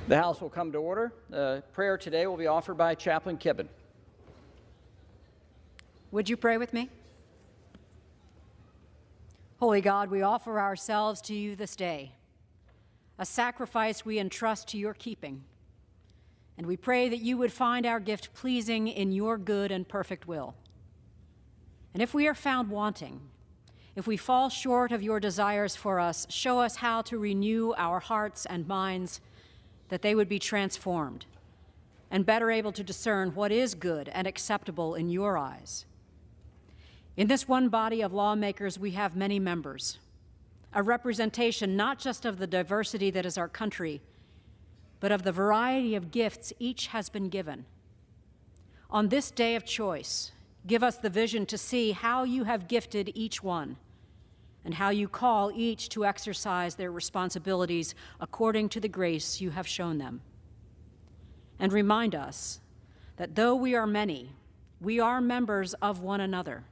The House will come to order. Prayer today will be offered by Chaplain Kibben. Would you pray with me? Holy God, we offer ourselves to you this day, a sacrifice we entrust to your keeping. And we pray that you would find our gift pleasing in your good and perfect will. And if we are found wanting, if we fall short of your desires for us, show us how to renew our hearts and minds, that they would be transformed and better able to discern what is good and acceptable in your eyes. In this one body of lawmakers, we have many members, a representation not just of the diversity that is our country, but of the variety of gifts each has been given. On this day of choice, give us the vision to see how you have gifted each one and how you call each to exercise their responsibilities according to the grace you have shown them. And remind us that though we are many, we are members of one another.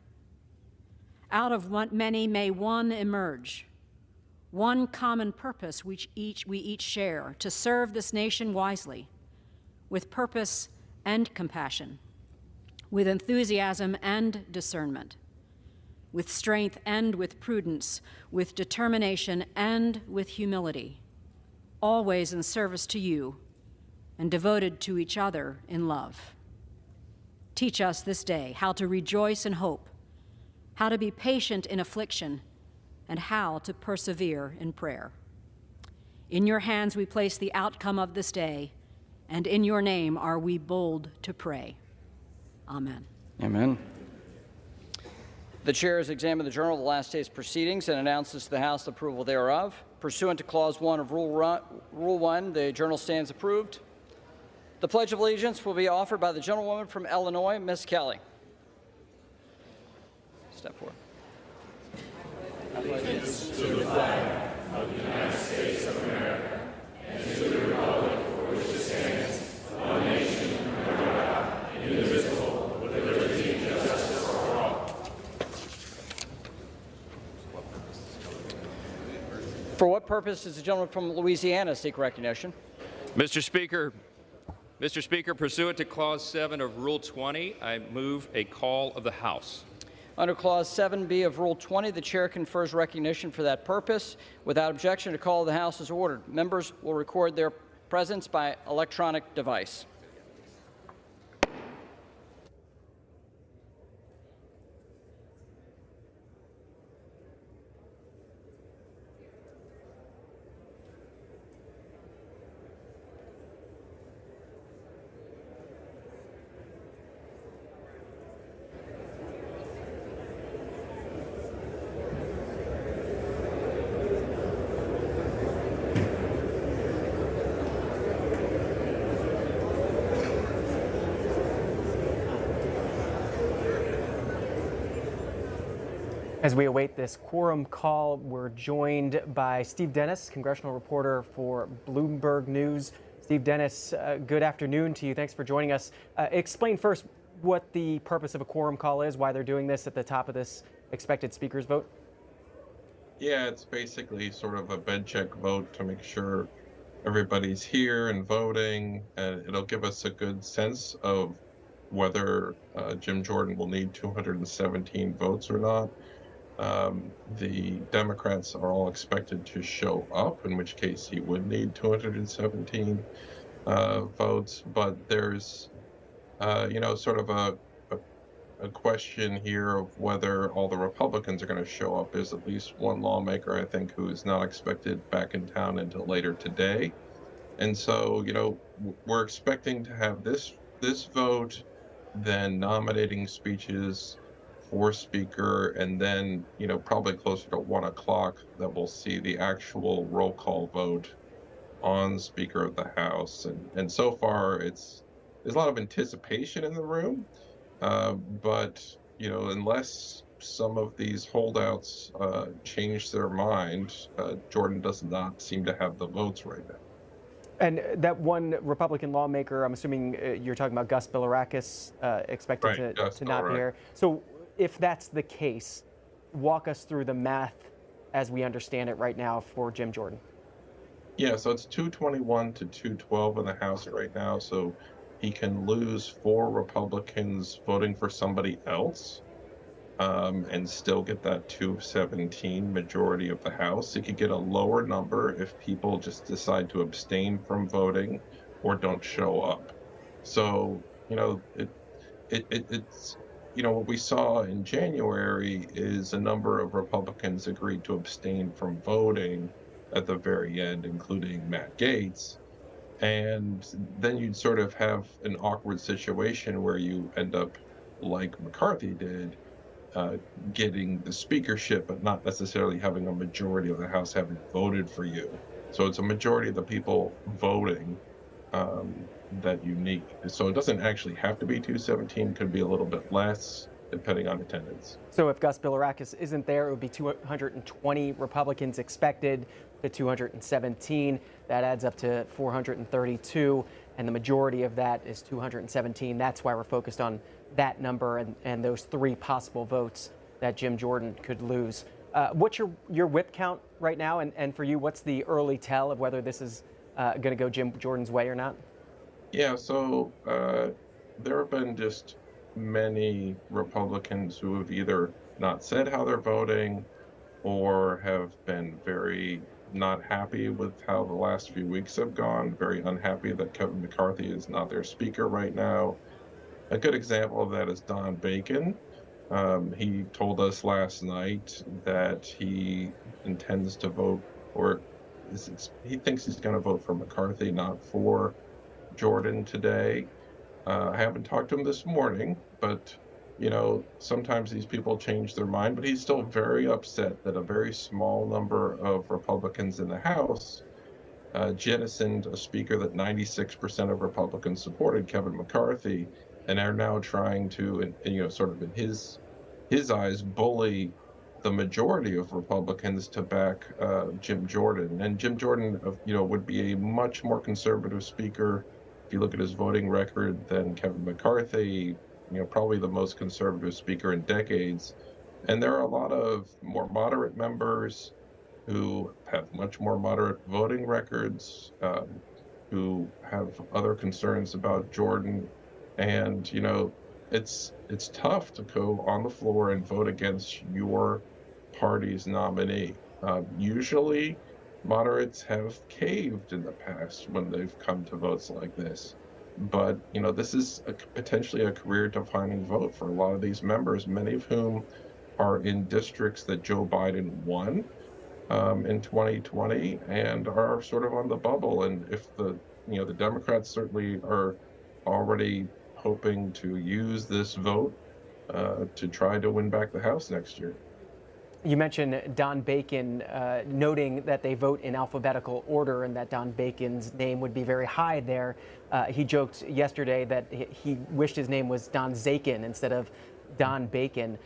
Out of many may one emerge, one common purpose which we each share, to serve this nation wisely, with purpose and compassion, with enthusiasm and discernment, with strength and with prudence, with determination and with humility, always in service to you and devoted to each other in love. Teach us this day how to rejoice in hope, how to be patient in affliction, and how to persevere in prayer. In your hands we place the outcome of this day, and in your name are we bold to pray. Amen. Amen. The chair has examined the journal of the last day's proceedings and announces to the House the approval thereof. Pursuant to Clause 1 of Rule 1, the journal stands approved. The Pledge of Allegiance will be offered by the gentlewoman from Illinois, Ms. Kelly. Step forward. Allegiance to the flag of the United States of America and to the republic for which it stands, one nation under God, indivisible, with liberty and justice for all. For what purpose does the gentleman from Louisiana seek recognition? Mr. Speaker, pursuant to Clause 7 of Rule 20, I move a call of the House. Under Clause 7B of Rule 20, the chair confers recognition for that purpose. Without objection, a call of the House is ordered. Members will record their presence by electronic device. As we await this quorum call, we're joined by Steve Dennis, congressional reporter for Bloomberg News. Steve Dennis, good afternoon to you. Thanks for joining us. Explain first what the purpose of a quorum call is, why they're doing this at the top of this expected speaker's vote. Yeah, it's basically sort of a bed check vote to make sure everybody's here and voting, and it'll give us a good sense of whether Jim Jordan will need 217 votes or not. The Democrats are all expected to show up, in which case he would need 217 votes. But there's, sort of a question here of whether all the Republicans are going to show up. There's at least one lawmaker, I think, who is not expected back in town until later today. And so, we're expecting to have this vote, then nominating speeches for Speaker, and then, probably closer to 1 o'clock that we'll see the actual roll call vote on Speaker of the House. And so far, there's a lot of anticipation in the room, but, unless some of these holdouts change their mind, Jordan does not seem to have the votes right now. And that one Republican lawmaker, I'm assuming you're talking about Gus Bilirakis, expected to not be here. So if that's the case, walk us through the math as we understand it right now for Jim Jordan. Yeah, so it's 221 to 212 in the House right now. So he can lose 4 Republicans voting for somebody else, and still get that 217 majority of the House. He could get a lower number if people just decide to abstain from voting or don't show up. So, it's what we saw in January is a number of Republicans agreed to abstain from voting at the very end, including Matt Gaetz. And then you'd sort of have an awkward situation where you end up like McCarthy did, uh, getting the speakership, but not necessarily having a majority of the House having voted for you. So it's a majority of the people voting, that you need. So it doesn't actually have to be 217, could be a little bit less depending on attendance. So if Gus Bilirakis isn't there, it would be 220 Republicans expected to 217. That adds up to 432, and the majority of that is 217. That's why we're focused on that number and those 3 possible votes that Jim Jordan could lose. What's your whip count right now? And for you, what's the early tell of whether this is going to go Jim Jordan's way or not? Yeah, so there have been just many Republicans who have either not said how they're voting or have been very not happy with how the last few weeks have gone, very unhappy that Kevin McCarthy is not their speaker right now. A good example of that is Don Bacon. He told us last night that he intends to vote, or he thinks he's going to vote for McCarthy, not for Jordan today. I haven't talked to him this morning, but sometimes these people change their mind. But he's still very upset that a very small number of Republicans in the House jettisoned a speaker that 96% of Republicans supported, Kevin McCarthy, and are now trying to, sort of in his eyes, bully the majority of Republicans to back Jim Jordan. And Jim Jordan, would be a much more conservative speaker if you look at his voting record than Kevin McCarthy. Probably the most conservative speaker in decades. And there are a lot of more moderate members who have much more moderate voting records, who have other concerns about Jordan. And, it's tough to go on the floor and vote against your party's nominee. Usually, moderates have caved in the past when they've come to votes like this. But, this is potentially a career-defining vote for a lot of these members, many of whom are in districts that Joe Biden won in 2020 and are sort of on the bubble. And if the Democrats certainly are already hoping to use this vote to try to win back the House next year. You mentioned Don Bacon, noting that they vote in alphabetical order and that Don Bacon's name would be very high there. He joked yesterday that he wished his name was Don Zakin instead of Don Bacon.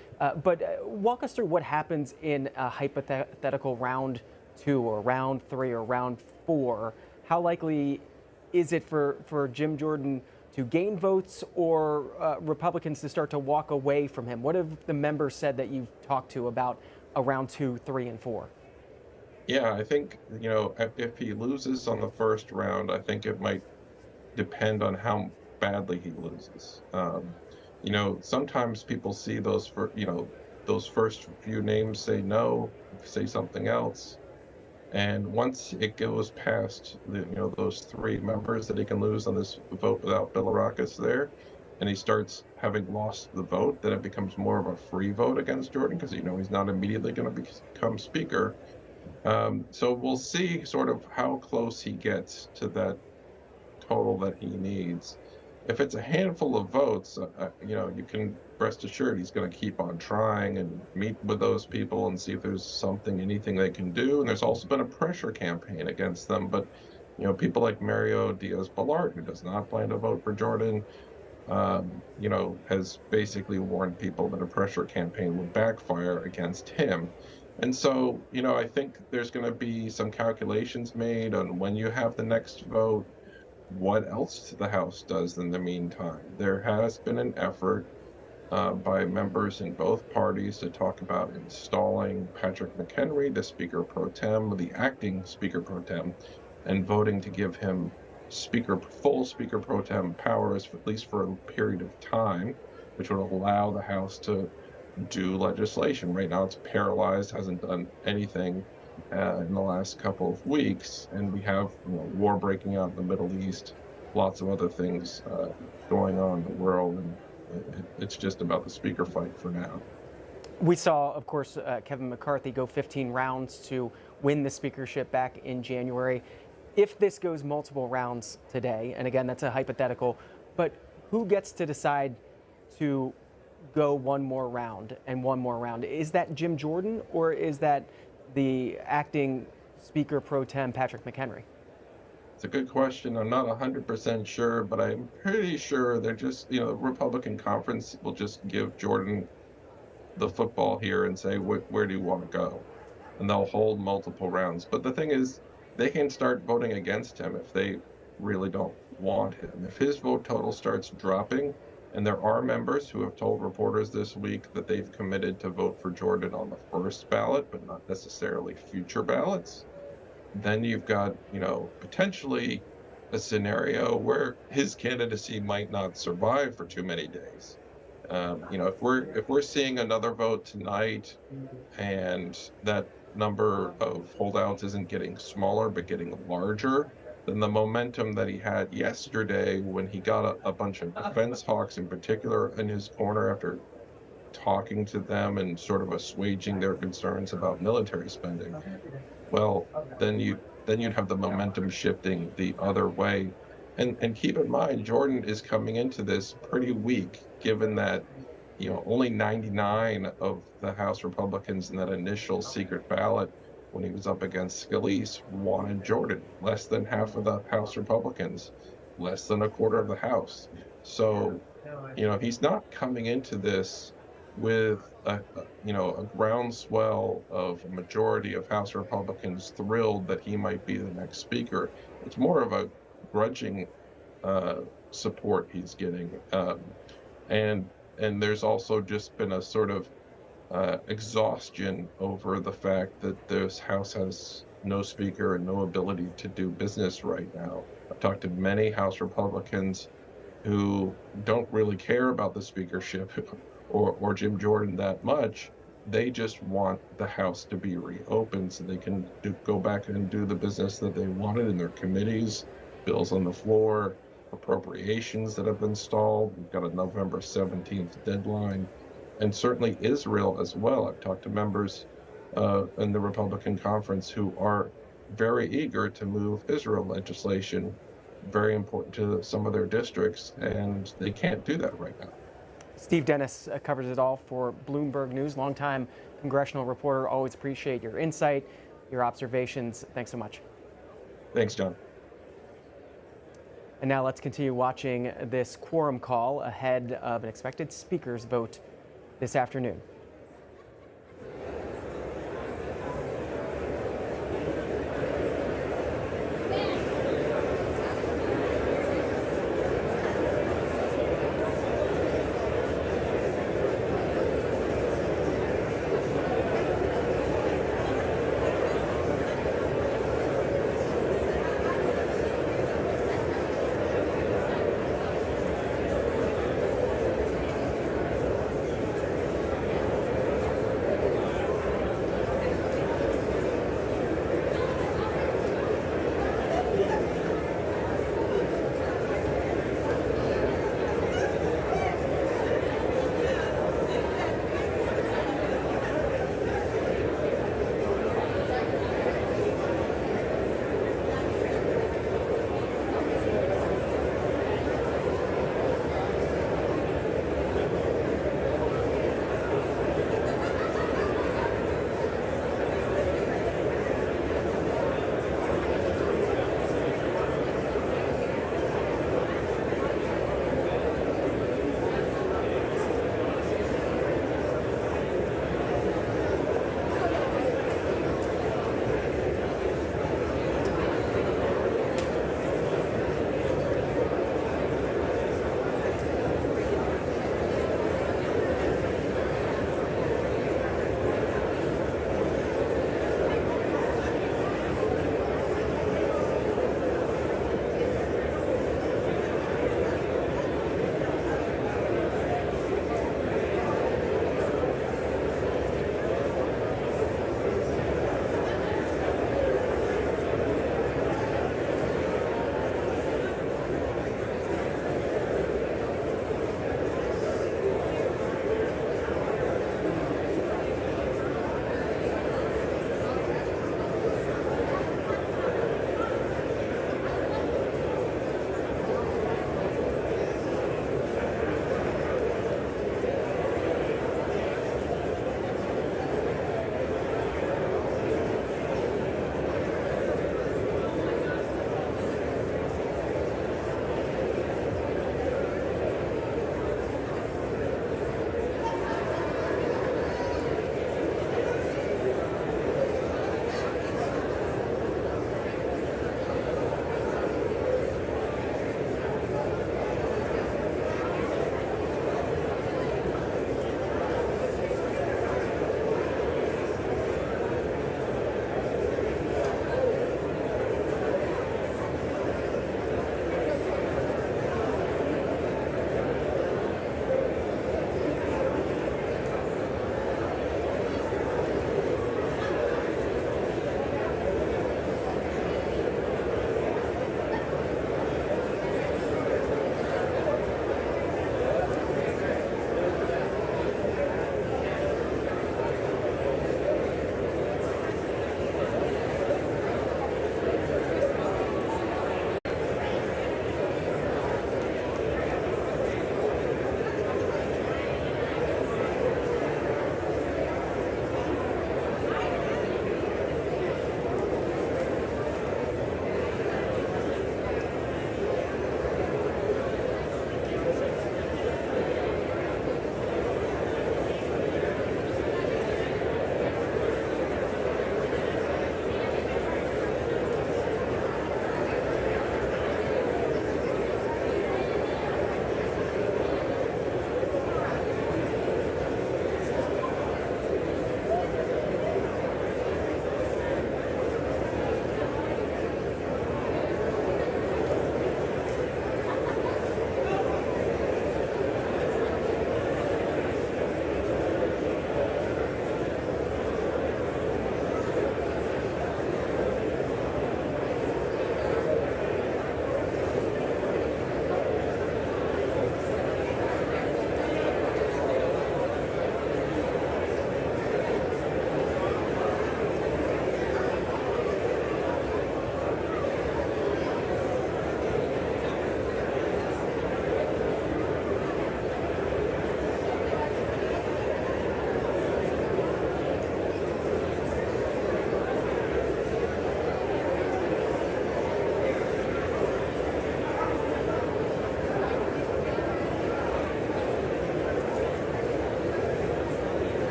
But walk us through what happens in a hypothetical round 2 or round 3 or round 4. How likely is it for Jim Jordan to gain votes or Republicans to start to walk away from him? What have the members said that you've talked to about round 2, 3, and 4? Yeah, I think, if he loses on the first round, I think it might depend on how badly he loses. Sometimes people see those those first few names say no, say something else. And once it goes past those 3 members that he can lose on this vote without Bilirakis there, and he starts having lost the vote, then it becomes more of a free vote against Jordan because he's not immediately going to become speaker. So we'll see sort of how close he gets to that total that he needs. If it's a handful of votes, you can rest assured he's going to keep on trying and meet with those people and see if there's anything they can do. And there's also been a pressure campaign against them. But, people like Mario Diaz-Balart, who does not plan to vote for Jordan, has basically warned people that a pressure campaign would backfire against him. And so, I think there's going to be some calculations made on when you have the next vote, what else the House does in the meantime. There has been an effort by members in both parties to talk about installing Patrick McHenry, the Speaker Pro Tem, the acting Speaker Pro Tem, and voting to give him full Speaker pro tem powers, at least for a period of time, which would allow the House to do legislation. Right now it's paralyzed, hasn't done anything in the last couple of weeks, and we have war breaking out in the Middle East, lots of other things going on in the world, and it's just about the Speaker fight for now. We saw, of course, Kevin McCarthy go 15 rounds to win the speakership back in January. If this goes multiple rounds today, and again, that's a hypothetical, but who gets to decide to go one more round and one more round? Is that Jim Jordan, or is that the acting Speaker pro tem, Patrick McHenry? It's a good question. I'm not 100% sure, but I'm pretty sure they're just, the Republican conference will just give Jordan the football here and say, where do you want to go? And they'll hold multiple rounds. But the thing is, they can start voting against him if they really don't want him. If his vote total starts dropping, and there are members who have told reporters this week that they've committed to vote for Jordan on the first ballot, but not necessarily future ballots, then you've got, potentially a scenario where his candidacy might not survive for too many days. If we're seeing another vote tonight, and that number of holdouts isn't getting smaller but getting larger, then the momentum that he had yesterday when he got a bunch of defense hawks in particular in his corner after talking to them and sort of assuaging their concerns about military spending, well, then you'd have the momentum shifting the other way. And keep in mind, Jordan is coming into this pretty weak, given that only 99 of the House Republicans in that initial secret ballot when he was up against Scalise wanted Jordan. Less than half of the House Republicans, less than a quarter of the House. So, he's not coming into this with a groundswell of a majority of House Republicans thrilled that he might be the next speaker. It's more of a grudging support he's getting, and there's also just been a sort of exhaustion over the fact that this House has no speaker and no ability to do business right now. I've talked to many House Republicans who don't really care about the speakership or Jim Jordan that much. They just want the House to be reopened so they can go back and do the business that they wanted in their committees, bills on the floor, appropriations that have been stalled. We've got a November 17th deadline, and certainly Israel as well. I've talked to members in the Republican conference who are very eager to move Israel legislation, very important to some of their districts, and they can't do that right now. Steve Dennis covers it all for Bloomberg News. Longtime congressional reporter. Always appreciate your insight, your observations. Thanks so much. Thanks, John. And now let's continue watching this quorum call ahead of an expected speaker's vote this afternoon.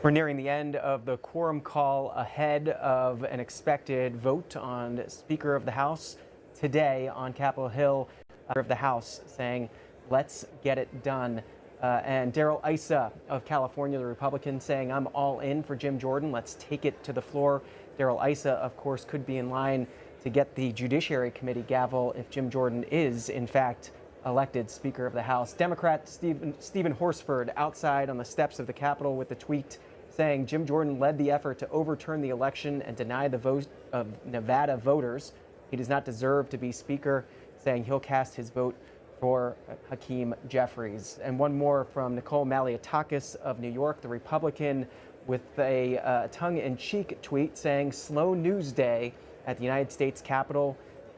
We're nearing the end of the quorum call ahead of an expected vote on Speaker of the House today on Capitol Hill. Of the House saying, let's get it done. And Darrell Issa of California, the Republican, saying, I'm all in for Jim Jordan. Let's take it to the floor. Darrell Issa, of course, could be in line to get the Judiciary Committee gavel if Jim Jordan is, in fact, elected Speaker of the House. Democrat Stephen Horsford outside on the steps of the Capitol with the tweet saying Jim Jordan led the effort to overturn the election and deny the vote of Nevada voters. He does not deserve to be Speaker, saying he'll cast his vote for Hakeem Jeffries. And one more from Nicole Malliotakis of New York, the Republican, with a tongue-in-cheek tweet saying, slow news day at the United States Capitol,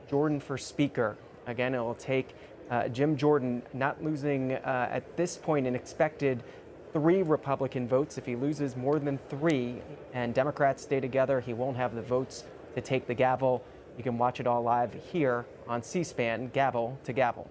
Jordan for Speaker. Again, it will take Jim Jordan not losing at this point an expected 3 Republican votes. If he loses more than 3 and Democrats stay together, he won't have the votes to take the gavel. You can watch it all live here on C-SPAN, gavel to gavel.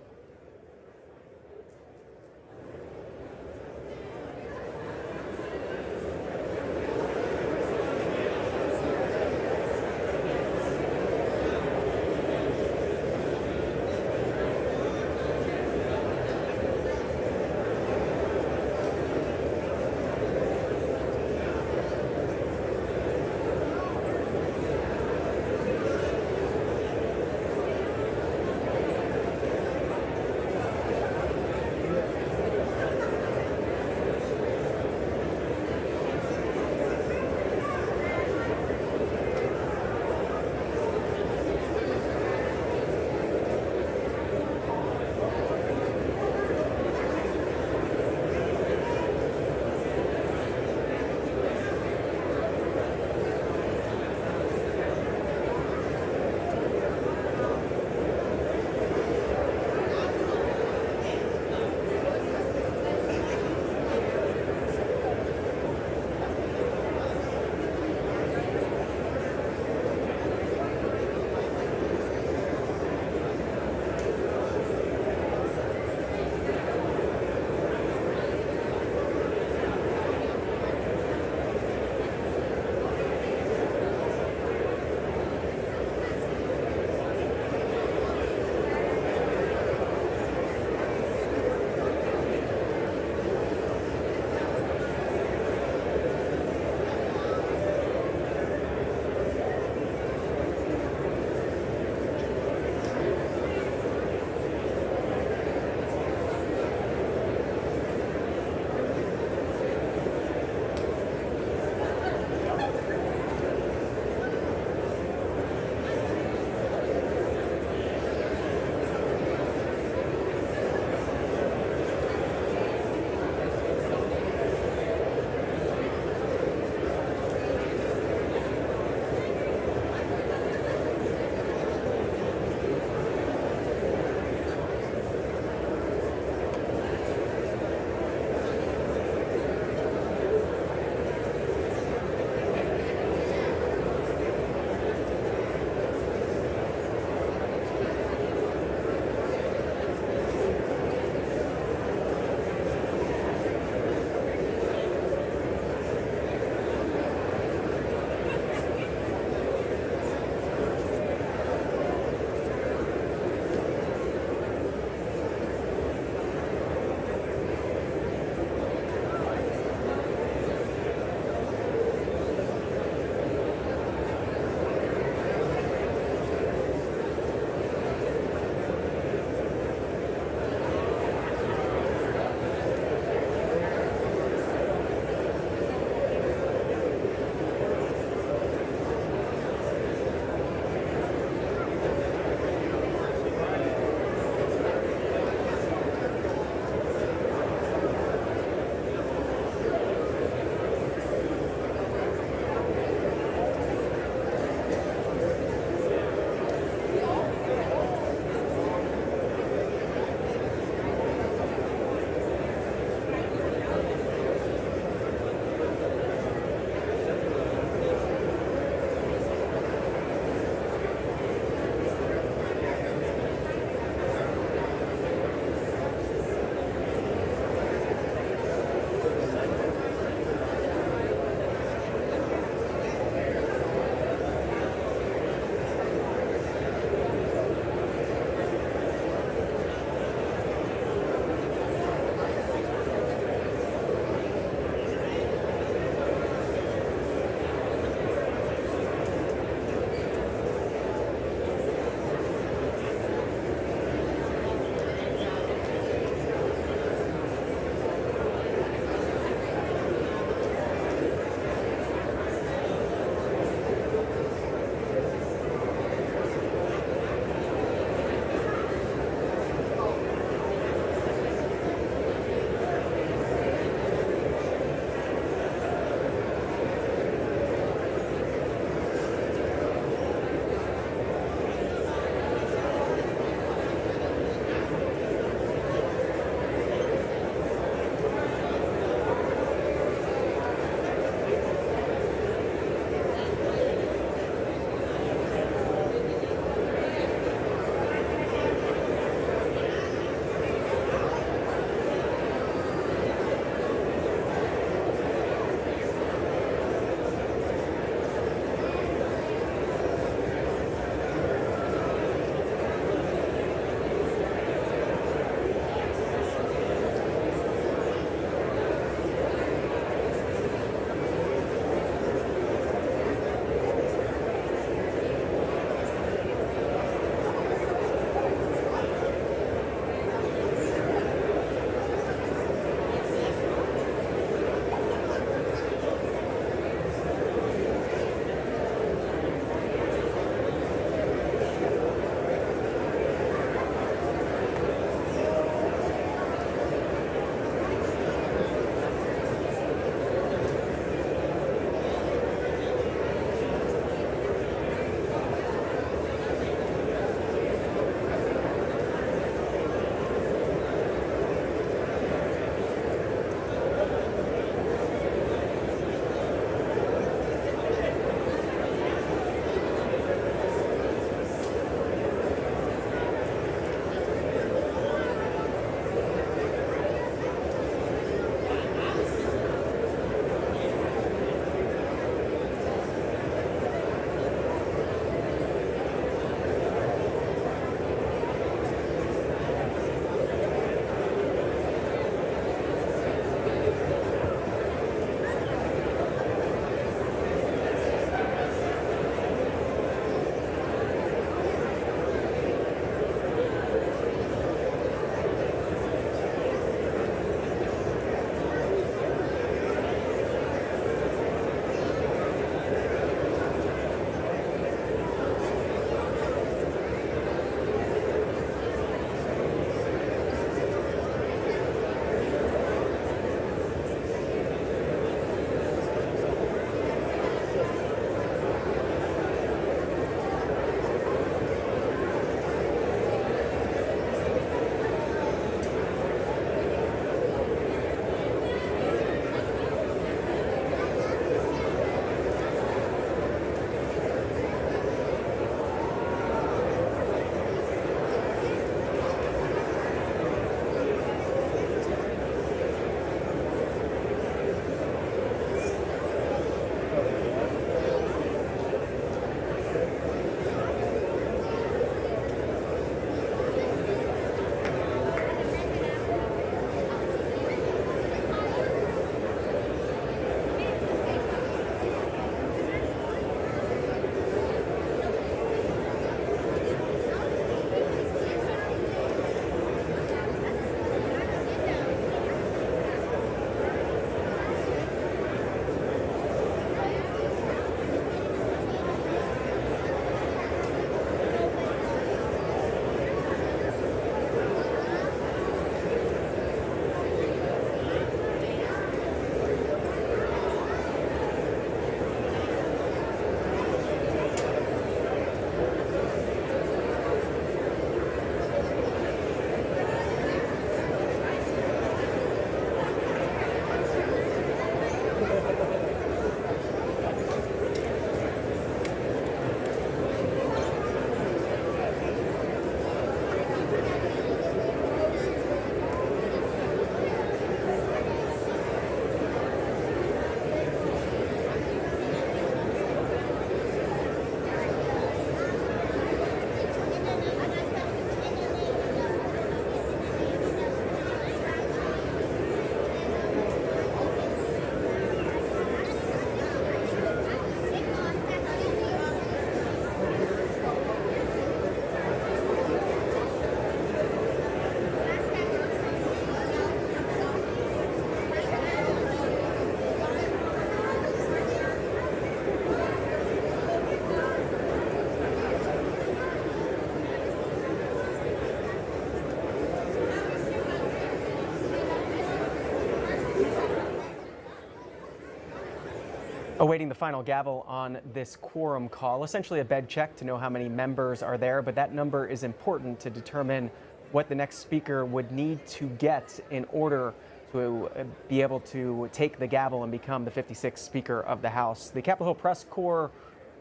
Awaiting the final gavel on this quorum call, essentially a bed check to know how many members are there, but that number is important to determine what the next speaker would need to get in order to be able to take the gavel and become the 56th Speaker of the House. The Capitol Hill Press Corps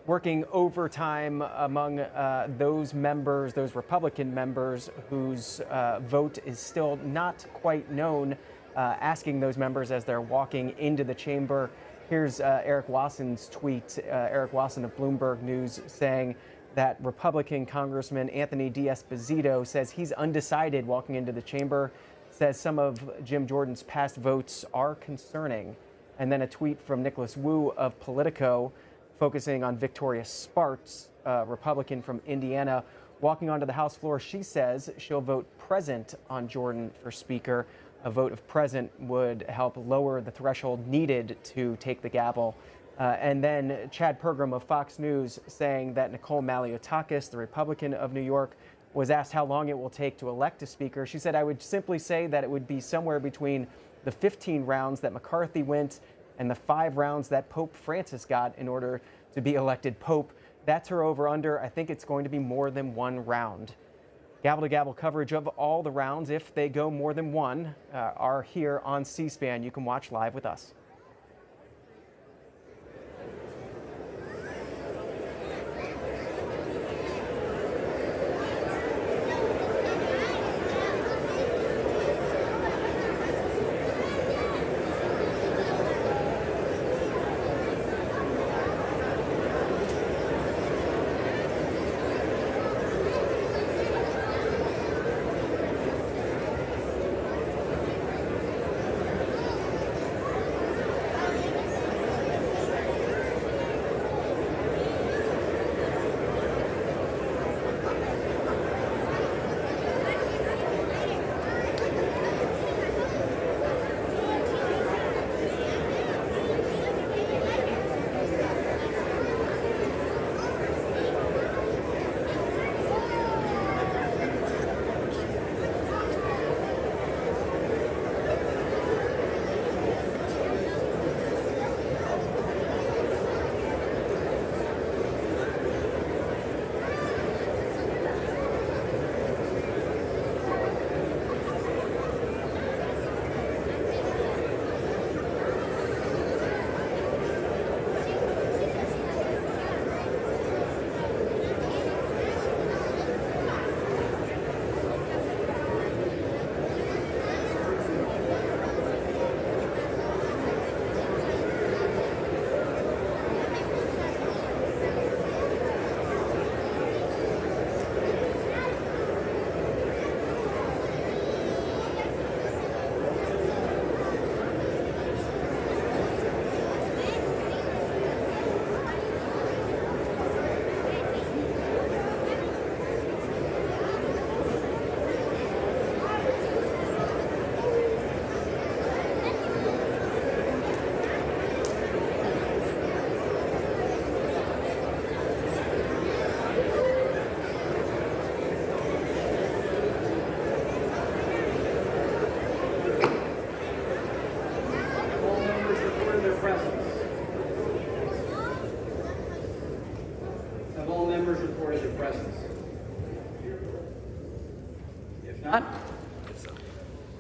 working overtime among those members, those Republican members whose vote is still not quite known, asking those members as they're walking into the chamber. Here's Eric Wasson's tweet, Eric Wasson of Bloomberg News, saying that Republican Congressman Anthony D'Esposito says he's undecided walking into the chamber, says some of Jim Jordan's past votes are concerning. And then a tweet from Nicholas Wu of Politico focusing on Victoria Sparks, Republican from Indiana, walking onto the House floor. She says she'll vote present on Jordan for Speaker. A vote of present would help lower the threshold needed to take the gavel. And then Chad Pergram of Fox News saying that Nicole Maliotakis, the Republican of New York, was asked how long it will take to elect a speaker. She said, "I would simply say that it would be somewhere between the 15 rounds that McCarthy went and the 5 rounds that Pope Francis got in order to be elected Pope." That's her over-under. I think it's going to be more than 1 round. Gavel-to-gavel coverage of all the rounds, if they go more than 1, are here on C-SPAN. You can watch live with us.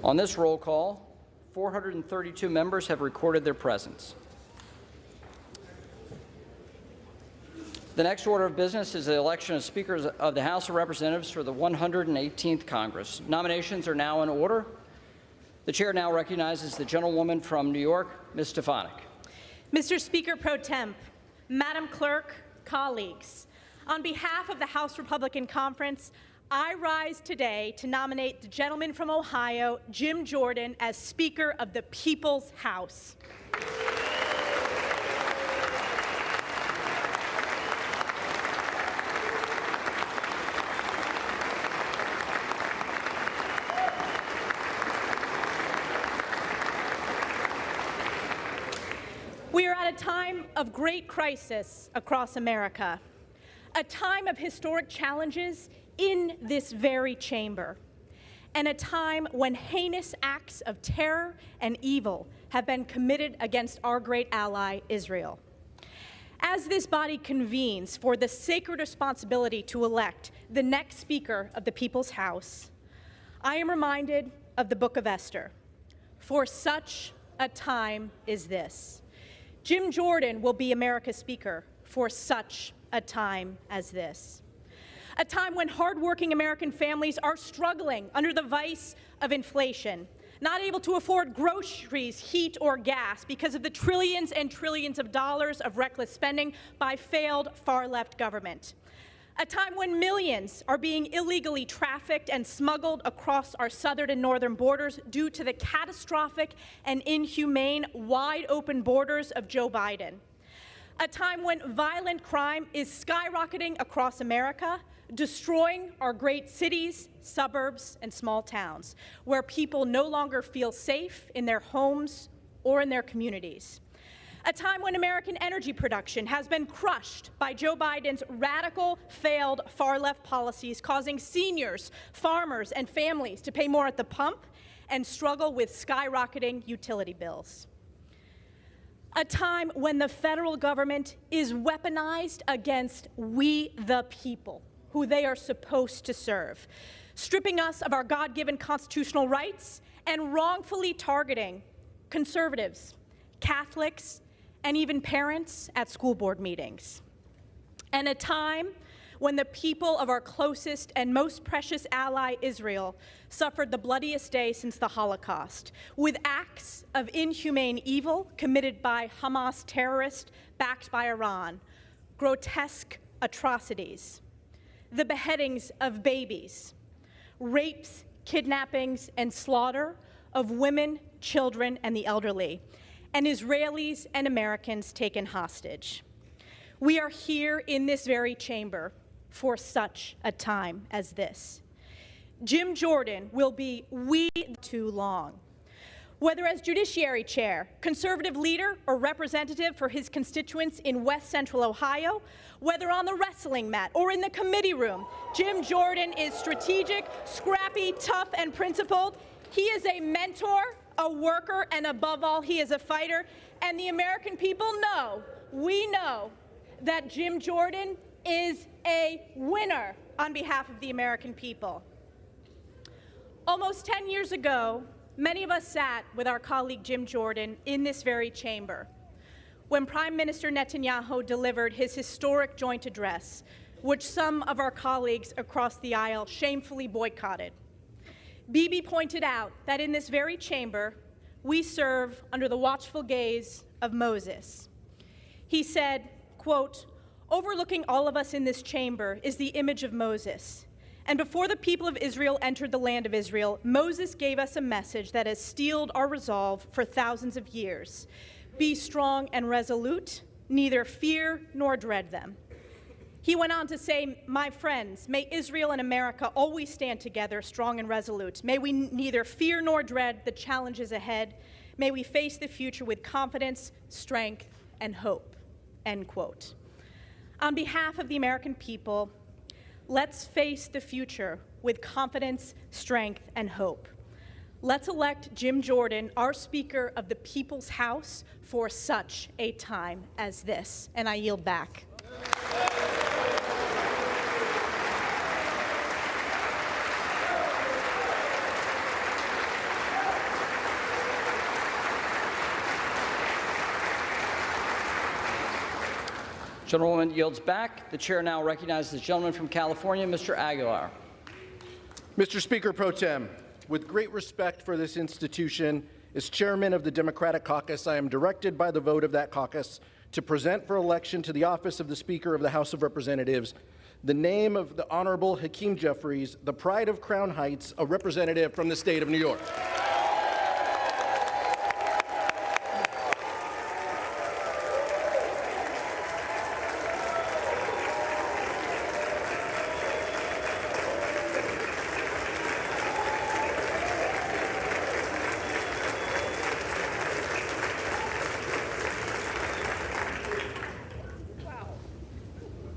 On this roll call, 432 members have recorded their presence. The next order of business is the election of speakers of the House of Representatives for the 118th Congress. Nominations are now in order. The chair now recognizes the gentlewoman from New York, Ms. Stefanik. Mr. Speaker Pro Temp, Madam Clerk, colleagues, on behalf of the House Republican Conference, I rise today to nominate the gentleman from Ohio, Jim Jordan, as Speaker of the People's House. We are at a time of great crisis across America, a time of historic challenges in this very chamber, and a time when heinous acts of terror and evil have been committed against our great ally, Israel. As this body convenes for the sacred responsibility to elect the next Speaker of the People's House, I am reminded of the Book of Esther. For such a time is this. Jim Jordan will be America's Speaker for such a time as this. A time when hardworking American families are struggling under the vice of inflation, not able to afford groceries, heat, or gas because of the trillions and trillions of dollars of reckless spending by failed far-left government. A time when millions are being illegally trafficked and smuggled across our southern and northern borders due to the catastrophic and inhumane wide-open borders of Joe Biden. A time when violent crime is skyrocketing across America, destroying our great cities, suburbs, and small towns, where people no longer feel safe in their homes or in their communities. A time when American energy production has been crushed by Joe Biden's radical, failed, far-left policies, causing seniors, farmers, and families to pay more at the pump and struggle with skyrocketing utility bills. A time when the federal government is weaponized against we the people, who they are supposed to serve, stripping us of our God-given constitutional rights and wrongfully targeting conservatives, Catholics, and even parents at school board meetings. And a time when the people of our closest and most precious ally, Israel, suffered the bloodiest day since the Holocaust, with acts of inhumane evil committed by Hamas terrorists backed by Iran, grotesque atrocities, the beheadings of babies, rapes, kidnappings, and slaughter of women, children, and the elderly, and Israelis and Americans taken hostage. We are here in this very chamber for such a time as this. Jim Jordan will be we too long. Whether as Judiciary Chair, conservative leader, or representative for his constituents in West Central Ohio, whether on the wrestling mat or in the committee room, Jim Jordan is strategic, scrappy, tough, and principled. He is a mentor, a worker, and above all, he is a fighter. And the American people know, we know, that Jim Jordan is a winner on behalf of the American people. Almost 10 years ago, many of us sat with our colleague Jim Jordan in this very chamber when Prime Minister Netanyahu delivered his historic joint address, which some of our colleagues across the aisle shamefully boycotted. Bibi pointed out that in this very chamber, we serve under the watchful gaze of Moses. He said, quote, "Overlooking all of us in this chamber is the image of Moses. And before the people of Israel entered the land of Israel, Moses gave us a message that has steeled our resolve for thousands of years. Be strong and resolute, neither fear nor dread them." He went on to say, "My friends, may Israel and America always stand together, strong and resolute. May we neither fear nor dread the challenges ahead. May we face the future with confidence, strength, and hope." End quote. On behalf of the American people, let's face the future with confidence, strength, and hope. Let's elect Jim Jordan, our Speaker of the People's House, for such a time as this. And I yield back. Gentlewoman yields back. The chair now recognizes the gentleman from California, Mr. Aguilar. Mr. Speaker Pro Tem, with great respect for this institution, as chairman of the Democratic Caucus, I am directed by the vote of that caucus to present for election to the office of the Speaker of the House of Representatives the name of the Honorable Hakeem Jeffries, the pride of Crown Heights, a representative from the state of New York.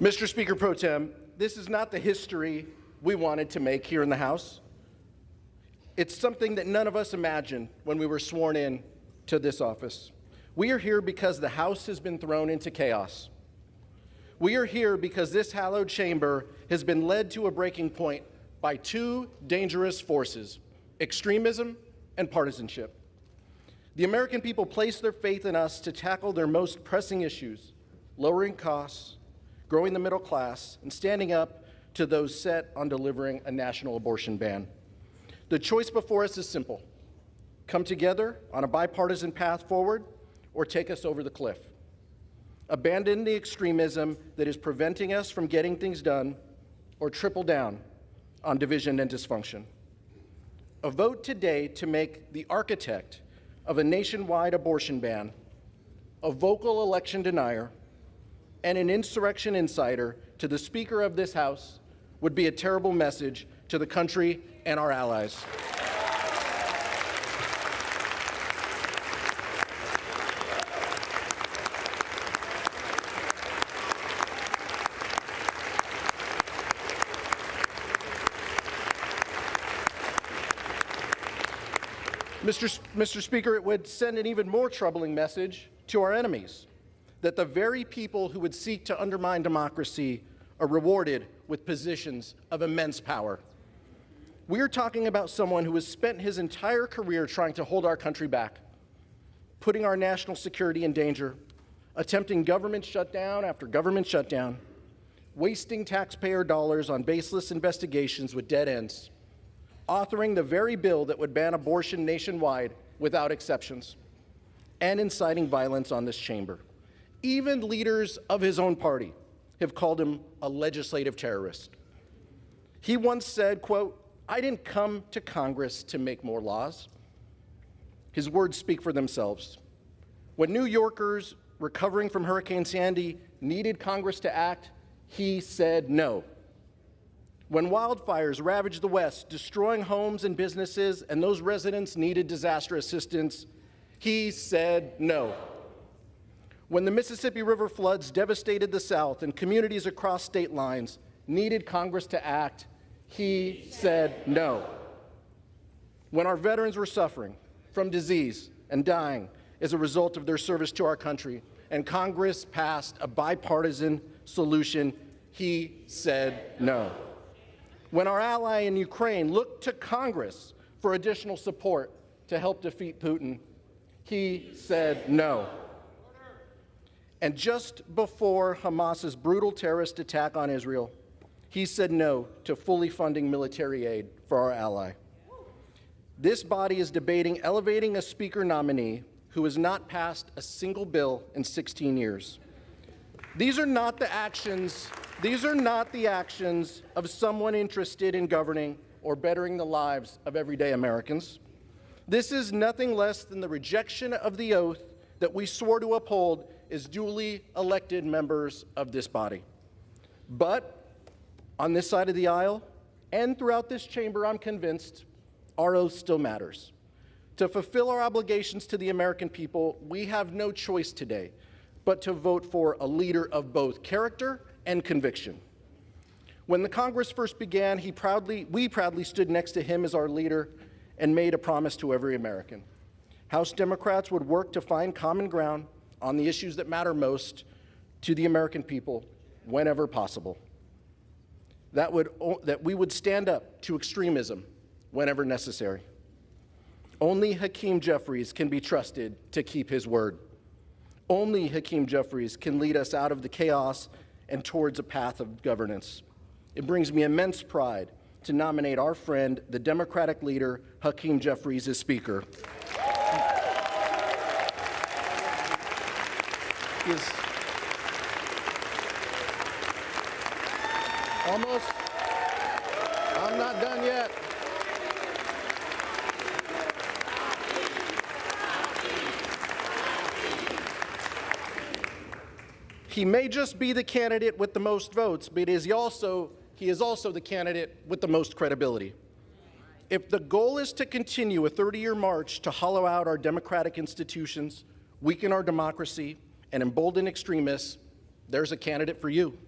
Mr. Speaker Pro Tem, this is not the history we wanted to make here in the House. It's something that none of us imagined when we were sworn in to this office. We are here because the House has been thrown into chaos. We are here because this hallowed chamber has been led to a breaking point by two dangerous forces: extremism and partisanship. The American people place their faith in us to tackle their most pressing issues: lowering costs, growing the middle class, and standing up to those set on delivering a national abortion ban. The choice before us is simple: come together on a bipartisan path forward, or take us over the cliff. Abandon the extremism that is preventing us from getting things done, or triple down on division and dysfunction. A vote today to make the architect of a nationwide abortion ban a vocal election denier and an insurrection insider to the Speaker of this House would be a terrible message to the country and our allies. Mr. Speaker, it would send an even more troubling message to our enemies that the very people who would seek to undermine democracy are rewarded with positions of immense power. We are talking about someone who has spent his entire career trying to hold our country back, putting our national security in danger, attempting government shutdown after government shutdown, wasting taxpayer dollars on baseless investigations with dead ends, authoring the very bill that would ban abortion nationwide without exceptions, and inciting violence on this chamber. Even leaders of his own party have called him a legislative terrorist. He once said, quote, "I didn't come to Congress to make more laws." His words speak for themselves. When New Yorkers recovering from Hurricane Sandy needed Congress to act, he said no. When wildfires ravaged the West, destroying homes and businesses, and those residents needed disaster assistance, he said no. When the Mississippi River floods devastated the South and communities across state lines needed Congress to act, he said no. When our veterans were suffering from disease and dying as a result of their service to our country, and Congress passed a bipartisan solution, he said no. When our ally in Ukraine looked to Congress for additional support to help defeat Putin, he said no. And just before Hamas's brutal terrorist attack on Israel, he said no to fully funding military aid for our ally. This body is debating elevating a speaker nominee who has not passed a single bill in 16 years. These are not the actions of someone interested in governing or bettering the lives of everyday Americans. This is nothing less than the rejection of the oath that we swore to uphold as duly elected members of this body. But on this side of the aisle and throughout this chamber, I'm convinced our oath still matters. To fulfill our obligations to the American people, we have no choice today but to vote for a leader of both character and conviction. When the Congress first began, we proudly stood next to him as our leader and made a promise to every American. House Democrats would work to find common ground on the issues that matter most to the American people whenever possible. That we would stand up to extremism whenever necessary. Only Hakeem Jeffries can be trusted to keep his word. Only Hakeem Jeffries can lead us out of the chaos and towards a path of governance. It brings me immense pride to nominate our friend, the Democratic leader, Hakeem Jeffries, as Speaker. I'm not done yet. He may just be the candidate with the most votes, but he is also the candidate with the most credibility. If the goal is to continue a 30-year march to hollow out our democratic institutions, weaken our democracy, and embolden extremists, there's a candidate for you.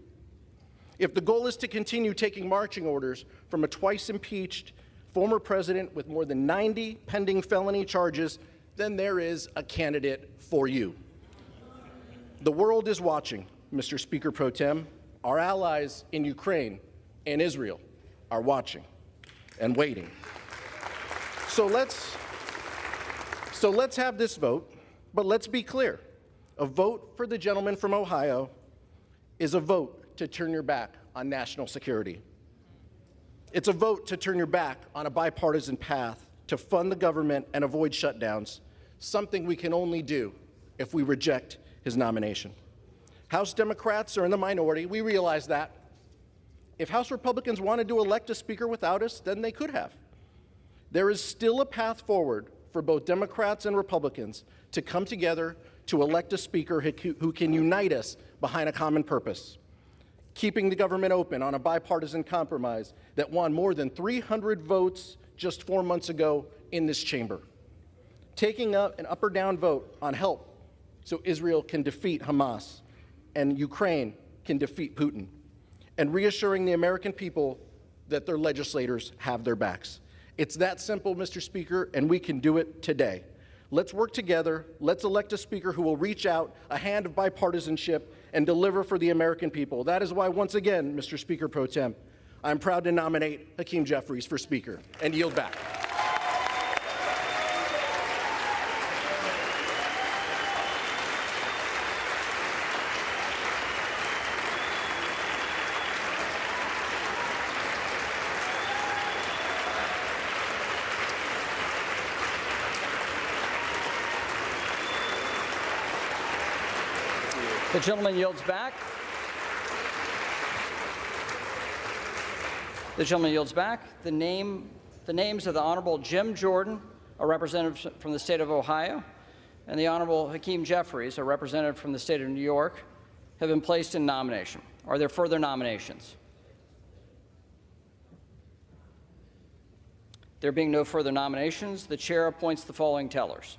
If the goal is to continue taking marching orders from a twice-impeached former president with more than 90 pending felony charges, then there is a candidate for you. The world is watching. Mr. Speaker Pro Tem, our allies in Ukraine and Israel are watching and waiting. So let's have this vote, but let's be clear. A vote for the gentleman from Ohio is a vote to turn your back on national security. It's a vote to turn your back on a bipartisan path to fund the government and avoid shutdowns, something we can only do if we reject his nomination. House Democrats are in the minority. We realize that. If House Republicans wanted to elect a speaker without us, then they could have. There is still a path forward for both Democrats and Republicans to come together to elect a speaker who can unite us behind a common purpose, keeping the government open on a bipartisan compromise that won more than 300 votes just 4 months ago in this chamber, taking up an up or down vote on help so Israel can defeat Hamas and Ukraine can defeat Putin, and reassuring the American people that their legislators have their backs. It's that simple, Mr. Speaker, and we can do it today. Let's work together. Let's elect a speaker who will reach out, a hand of bipartisanship, and deliver for the American people. That is why, once again, Mr. Speaker Pro Tem, I'm proud to nominate Hakeem Jeffries for Speaker and yield back. The gentleman yields back. The gentleman yields back. The names of the Honorable Jim Jordan, a representative from the state of Ohio, and the Honorable Hakeem Jeffries, a representative from the state of New York, have been placed in nomination. Are there further nominations? There being no further nominations, the chair appoints the following tellers.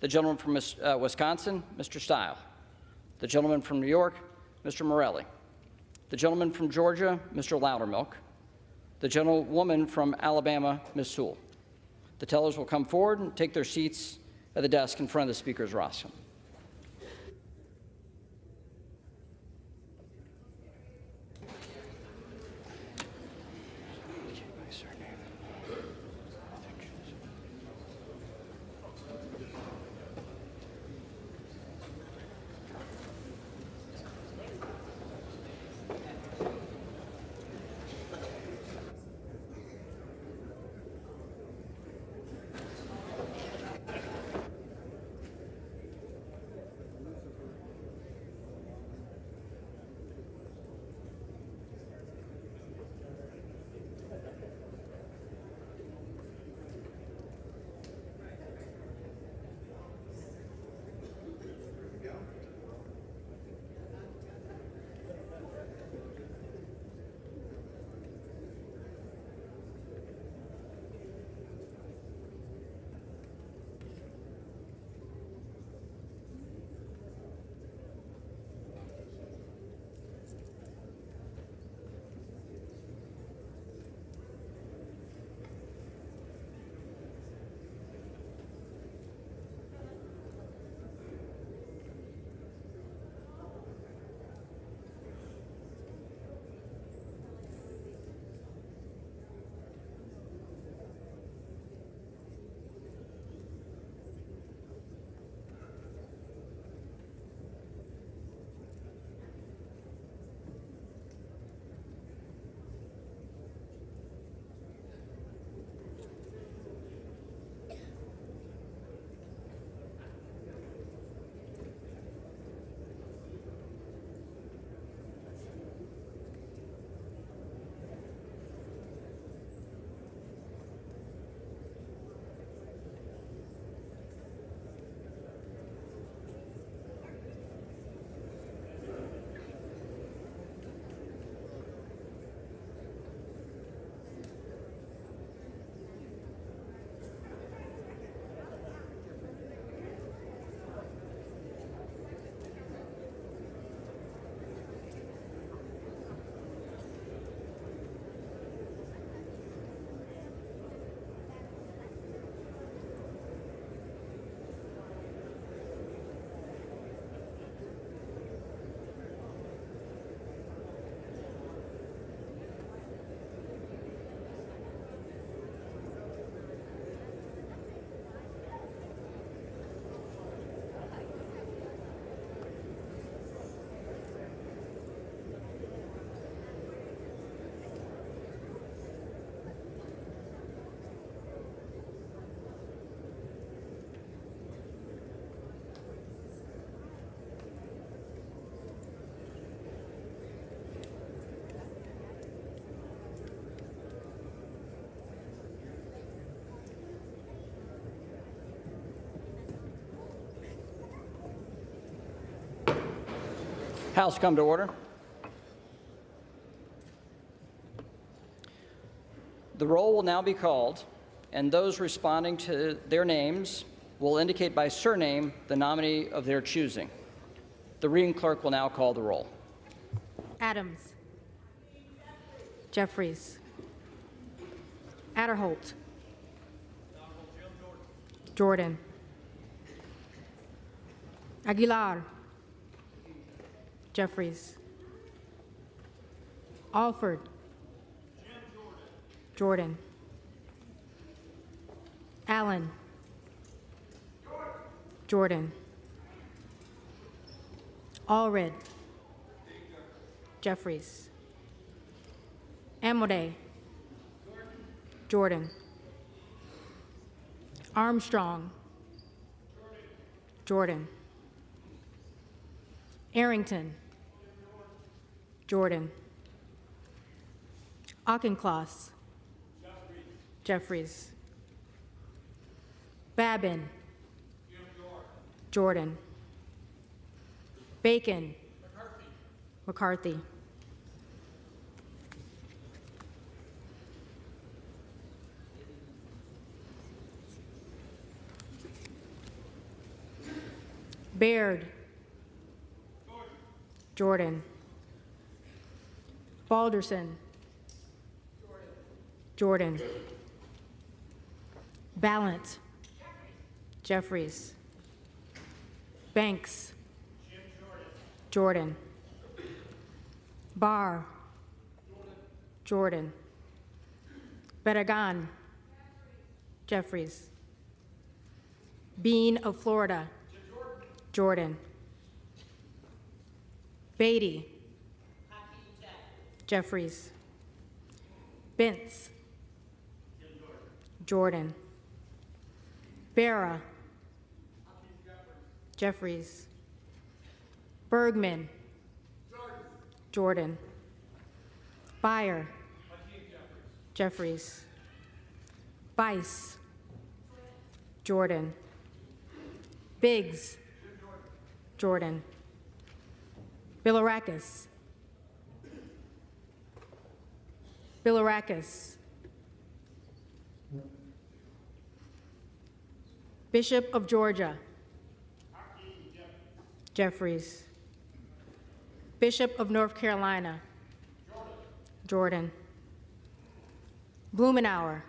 The gentleman from Wisconsin, Mr. Stile. The gentleman from New York, Mr. Morelli. The gentleman from Georgia, Mr. Loudermilk. The gentlewoman from Alabama, Ms. Sewell. The tellers will come forward and take their seats at the desk in front of the Speaker's rostrum. House come to order. The roll will now be called, and those responding to their names will indicate by surname the nominee of their choosing. The reading clerk will now call the roll. Adams. Jeffries. Adderholt. Jordan. Aguilar. Jeffries. Alford. Jordan. Allen. Jordan. Allred. Jeffries. Amodei. Jordan. Armstrong. Jordan. Arrington. Jordan. Auchincloss. Jeffries. Babin. Jordan. Bacon. McCarthy. Baird. Jordan. Balderson. Jordan. Ballant. Jeffries. Banks. Jordan. Barr. Jordan. Barragan. Jeffries. Bean of Florida. Jordan. Beatty. Jeffries. Bentz. Jordan. Barra. Jeffries. Bergman. Jordan. Beyer. Jeffries. Bice. Jordan. Biggs. Jordan. Bilirakis. Bilirakis. Bishop of Georgia. Jeffries. Bishop of North Carolina. Jordan. Blumenauer.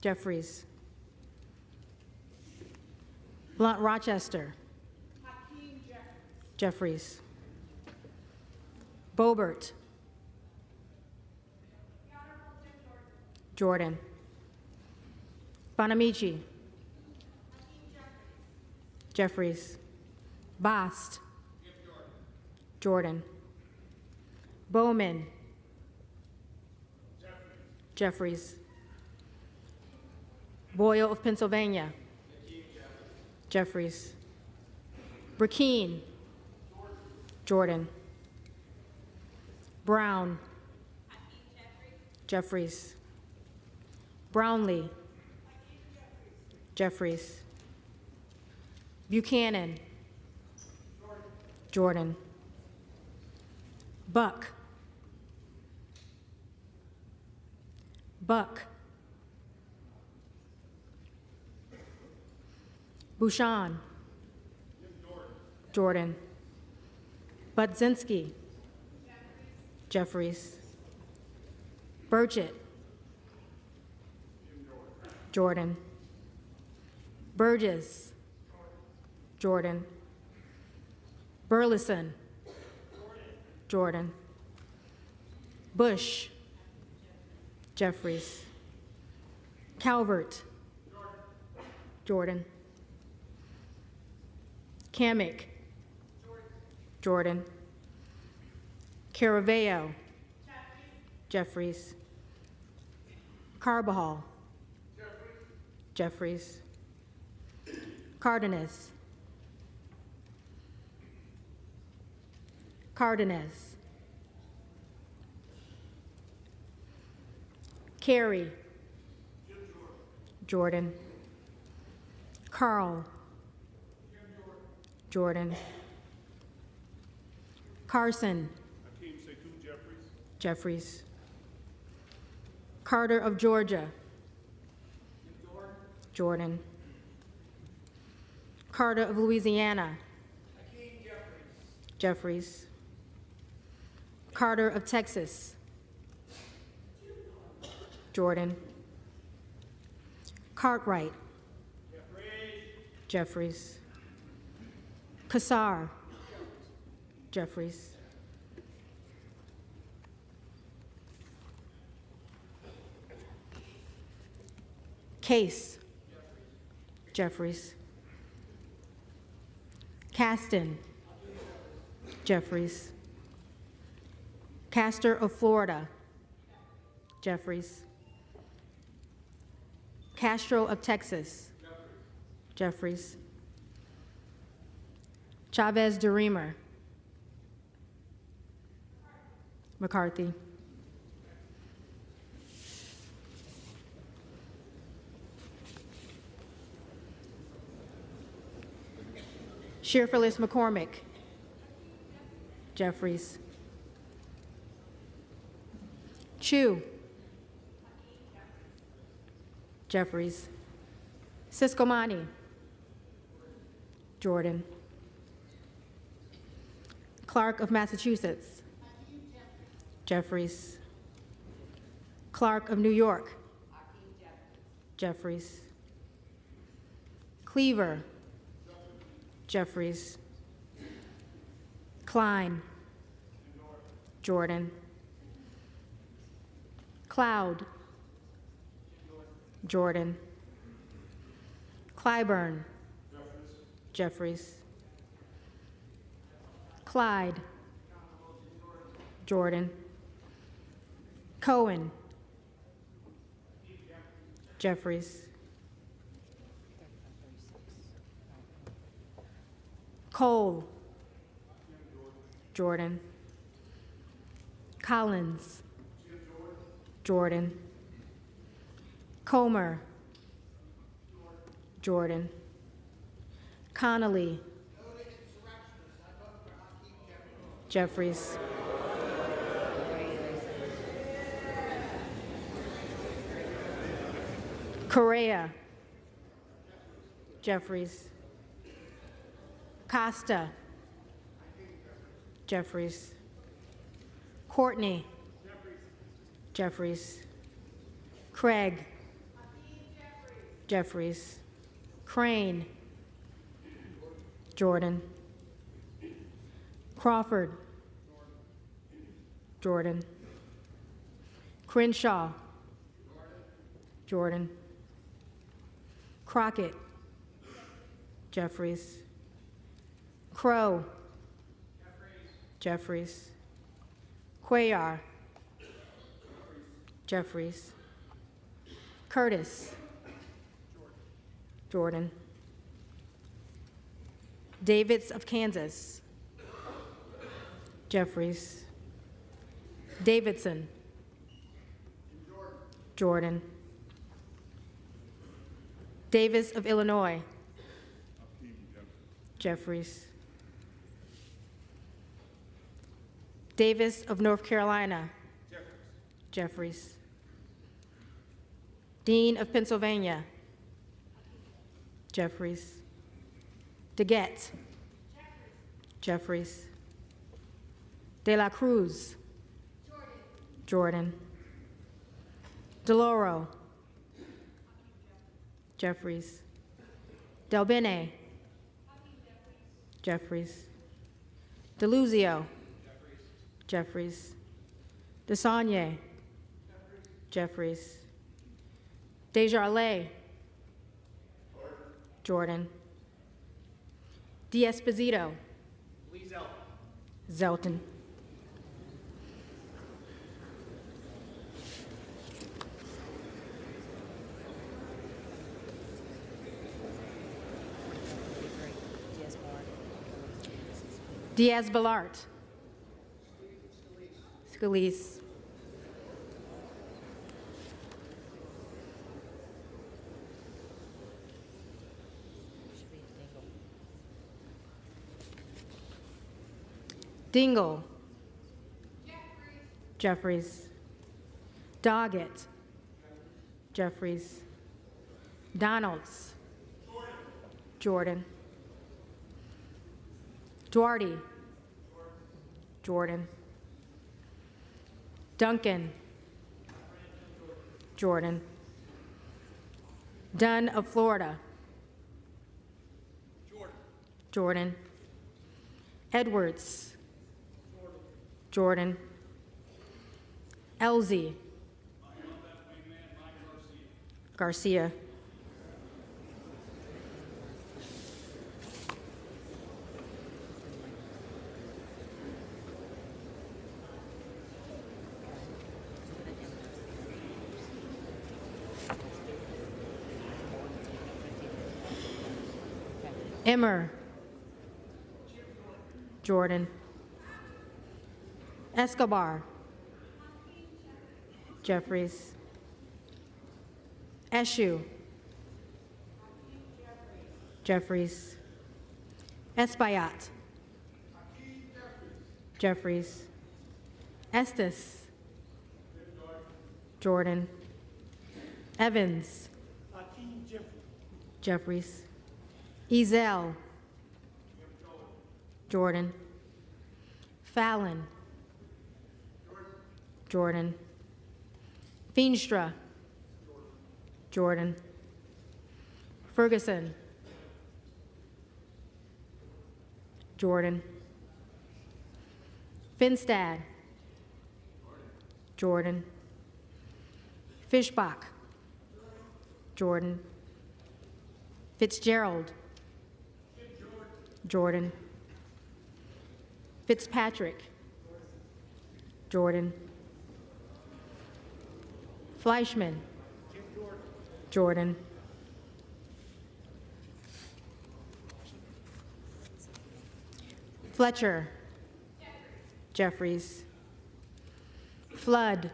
Jeffries. Blunt Rochester. Jeffries. Bobert. Jordan. Bonamici. Jeffries. Bast. Jordan. Bowman. Jeffries. Boyle of Pennsylvania. Jeffries. Burkeen. Jordan. Brown. Jeffries. Brownlee. Jeffries. Buchanan. Jordan. Buck. Buck. Bouchon. Jordan. Budzinski. Jeffries. Burchett. Jordan. Burgess. Jordan. Burleson. Jordan. Bush. Jeffries. Calvert. Jordan. Kamick. Jordan. Caraveo. Jeffries. Carbajal. Jeffries. Cardenas. Cardenas. Carey. Jordan. Carl. Jordan. Carson. Jeffries. Carter of Georgia. Jordan. Carter of Louisiana. Jeffries. Carter of Texas. Jordan. Cartwright. Jeffries. Kassar. Jeffries. Case. Jeffries. Caston. Jeffries. Castor of Florida. Jeffries. Castro of Texas. Jeffries. Chavez DeReamer. McCarthy. Shearfillis McCormick. Jeffries. Chu. Jeffries. Siscomani. Jordan. Clark of Massachusetts. Jeffries. Clark of New York. Jeffries. Cleaver. Jeffries. Klein. Jordan. Cloud. Jordan. Clyburn. Jeffries. Clyde. Jordan. Cohen. Jeffries. Cole. Jordan. Collins. Jordan. Comer. Jordan. Connolly. Jeffries. Correa. Jeffries. Costa. Jeffries. Courtney. Jeffries. Craig. Jeffries. Crane. Jordan. Crawford. Jordan. Crenshaw. Jordan. Crockett. Jeffries. Crow. Jeffries. Cuellar. Jeffries. Curtis. Jordan. Davids of Kansas. Jeffries. Davidson. Jordan. Davis of Illinois. Jeffries. Davis of North Carolina. Jeffries. Dean of Pennsylvania. Jeffries. DeGette. Jeffries. De La Cruz. Jordan. DeLauro. Jeffries. Del Bene. Jeffries. DeLuzio. Jeffries. DeSaulnier. Jeffries. Desjardins. Jordan. D'Esposito. Zelton. Diaz-Balart. Scalise. Dingle. Jeffries. Doggett. Jeffries. Donalds. Jordan. Duarte. Jordan. Duncan. Jordan. Dunn of Florida. Jordan. Edwards. Jordan. Elsie. Garcia. Emmer. Jordan. Escobar. Jeffries. Eshu. Jeffries. Espaillat. Jeffries. Estes. Jordan. Evans. Jeffries. Ezel. Jordan. Fallon. Jordan. Feenstra. Jordan. Ferguson. Jordan. Finstad. Jordan. Fishbach. Jordan. Fitzgerald. Jordan. Fitzpatrick. Jordan. Fleischman. Jordan. Fletcher. Jeffries. Flood.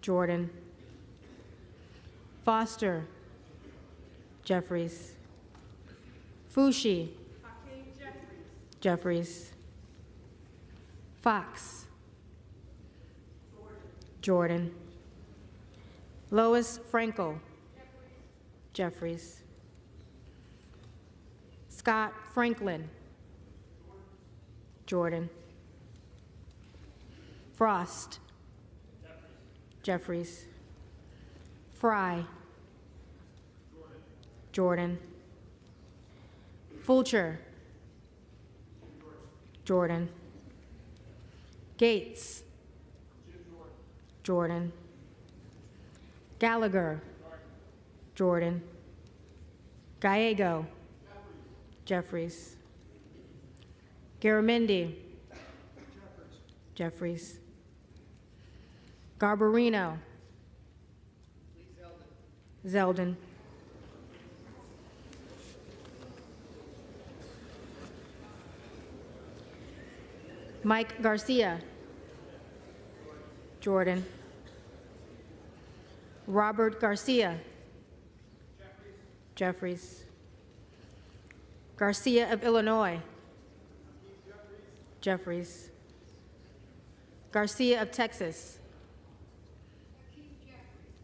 Jordan. Foster. Jeffries. Fushi. Jeffries. Fox. Jordan. Lois Frankel. Jeffries. Scott Franklin. Jordan. Frost. Jeffries. Fry. Jordan. Fulcher. Jordan. Gates. Jordan. Gallagher. Jordan. Gallego. Jeffries. Garamendi. Jeffries. Garbarino. Zeldin. Mike Garcia. Jordan. Robert Garcia. Jeffries. Garcia of Illinois. Jeffries. Garcia of Texas.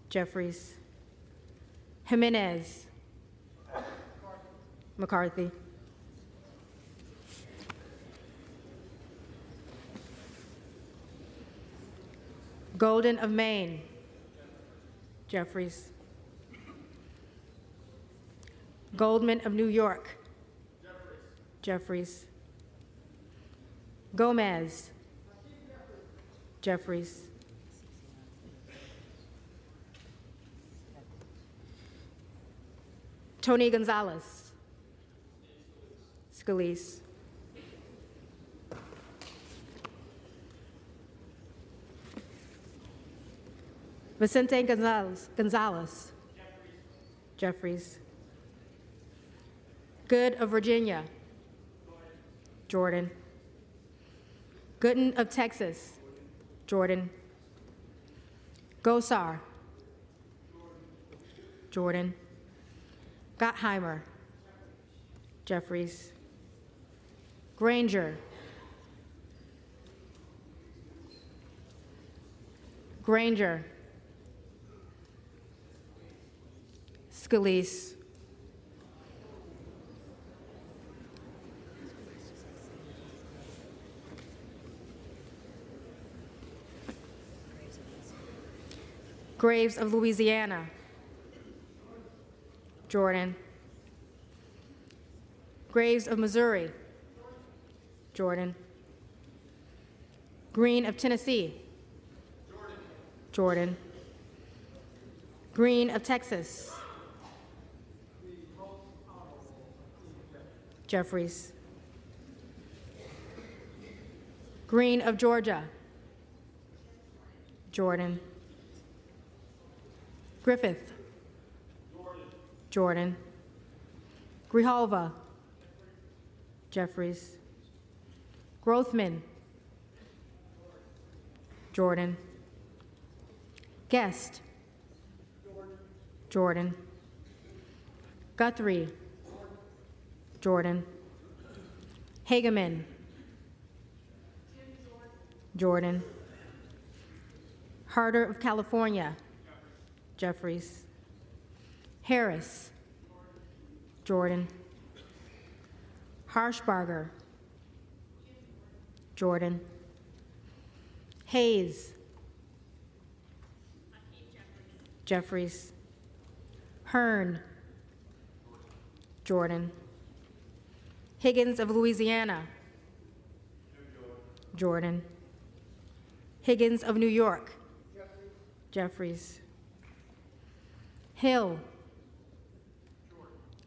Jeffries. Jimenez. McCarthy. Golden of Maine. Jeffries. Goldman of New York. Jeffries. Gomez. Jeffries. Tony Gonzalez. Scalise. Vicente Gonzalez. Jeffries. Good of Virginia. Jordan. Gooden of Texas. Jordan. Gosar. Jordan. Gottheimer. Jeffries. Granger. Granger, Scalise, Graves of Louisiana, Jordan. Graves of Missouri, Jordan. Green of Tennessee, Jordan. Green of Texas, Jeffries. Green of Georgia, Jordan. Griffith, Jordan. Grijalva, Jeffries. Grothman, Jordan. Guest, Jordan. Guthrie, Jordan. Hageman, Jordan. Harder of California, Jeffries. Harris, Jordan. Harshbarger, Jordan. Hayes, Jeffries. Hearn, Jordan. Higgins of Louisiana, Jordan. Higgins of New York, Jeffries. Hill,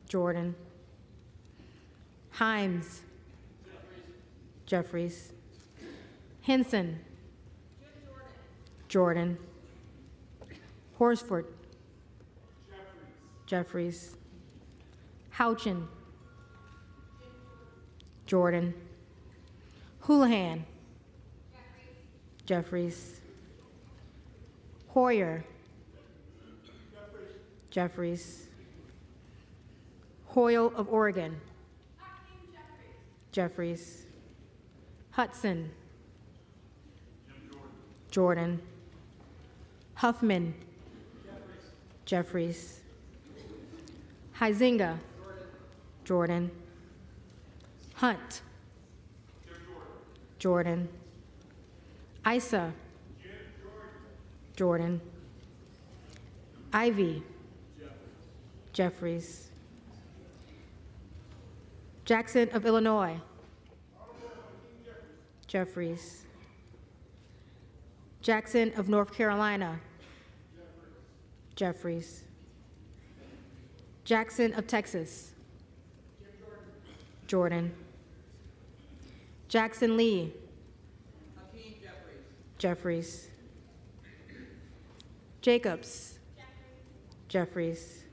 Jordan. Himes, Jeffries. Henson, Jordan. Horsford, Jeffries. Houchin, Jordan. Houlihan, Jeffries. Hoyer, Jeffries. Hoyle of Oregon, Jeffries. Hudson, Jordan. Huffman, Jeffries. Huizinga, Jordan. Hunt, Jordan. Isa, Jordan. Ivy, Jeffries. Jackson of Illinois, Jeffries. Jackson of North Carolina, Jeffries. Jackson of Texas, Jordan. Jackson Lee, Jeffries. Jacobs, Jeffries.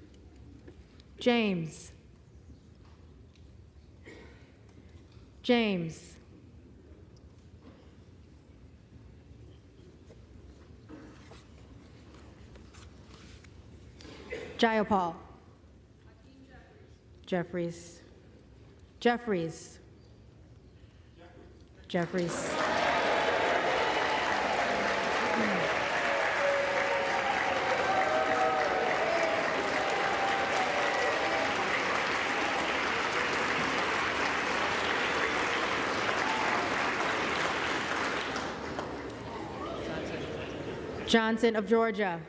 James, James. Jayapal, Jeffries. Jeffries, Jeffries. Johnson of Georgia,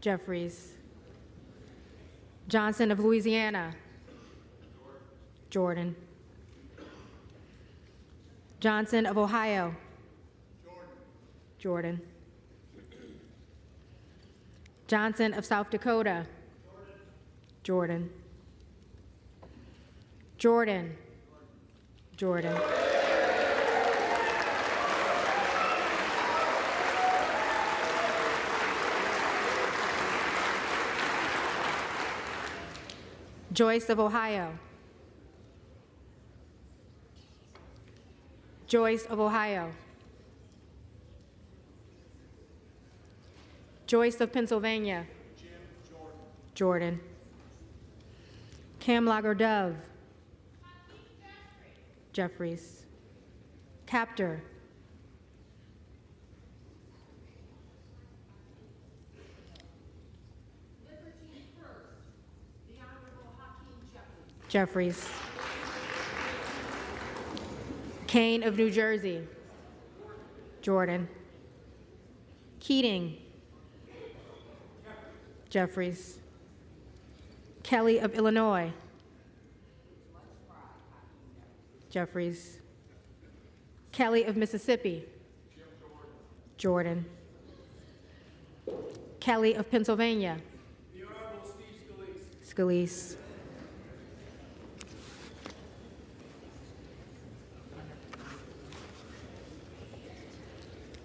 Jeffries. Johnson of Louisiana, Jordan. Johnson of Ohio, Jordan. Johnson of South Dakota, Jordan. Jordan, Jordan. Joyce of Ohio, Joyce of Ohio. Joyce of Pennsylvania, Jordan. Camlager Dove, Jeffries. Captor, Jeffries. Kane of New Jersey. Jordan. Keating. Jeffries. Kelly of Illinois. Jeffries. Kelly of Mississippi. Jordan. Kelly of Pennsylvania. The Honorable Steve Scalise.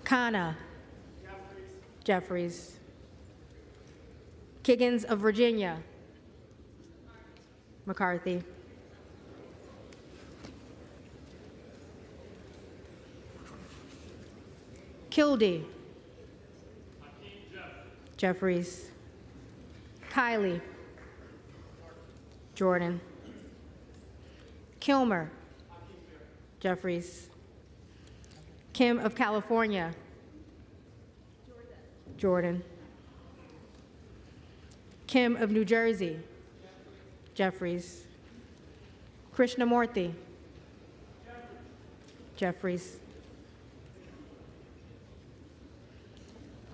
Khanna. Jeffries. Kiggins of Virginia. McCarthy. Kildee. Jeffries. Kiley. Jordan. Kilmer. Jeffries. Kim of California. Jordan. Kim of New Jersey. Jeffries. Krishnamurthy. Jeffries.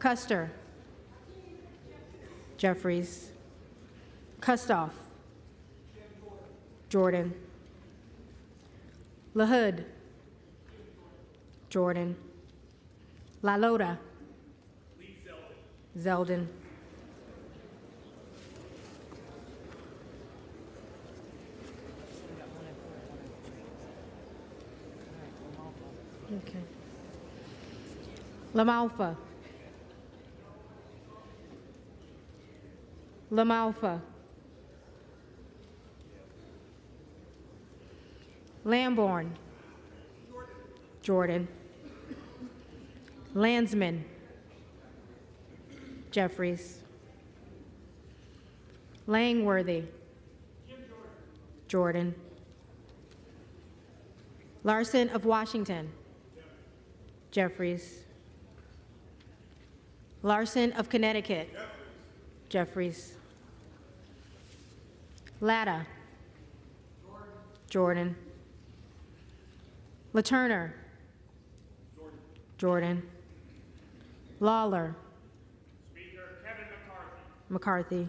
Custer. Jeffries. Kustoff. Jordan. LaHood. Jordan. LaLota. Zeldin. Okay. LaMalfa. LaMalfa. Lamborn. Jordan. Landsman. Jeffries. Langworthy. Jordan. Larson of Washington. Jeffries. Larson of Connecticut. Jeffries. Latta. Jordan. LaTurner. Jordan. Lawler. Speaker Kevin McCarthy. McCarthy.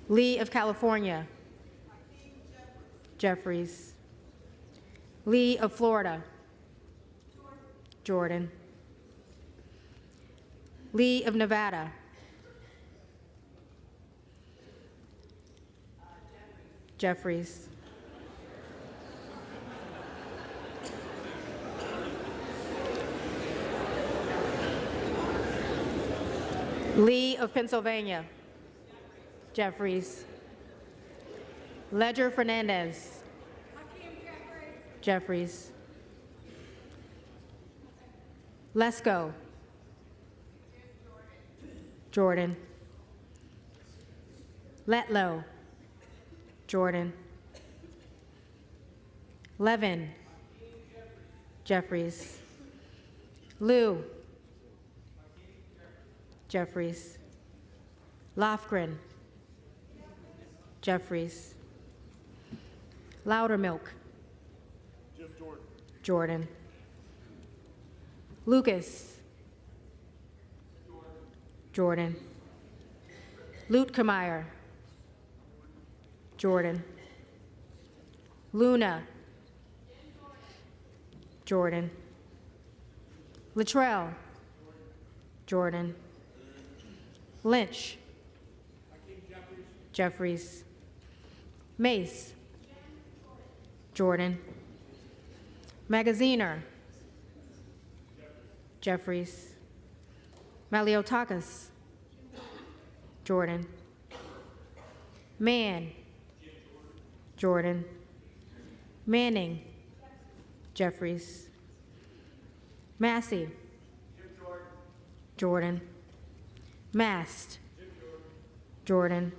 Lee of California. Jeffries. Lee of Florida. Jordan. Lee of Nevada. Jeffries. Lee of Pennsylvania. Jeffries. Ledger Fernandez. Jeffries. Lesko. Jordan. Letlow. Jordan. Levin. Jeffries. Liu. Jeffries. Lofgren. Jeffries. Loudermilk. Jordan. Lucas. Jordan. Lutkemeyer. Jordan. Luna. Jordan. Luttrell. Jordan. Lynch. Jeffries. Mace. Jordan. Magaziner. Jeffries. Maliotakis. Jordan. Mann. Jordan. Manning. Jeffries. Massey. Jordan. Mast. Jordan.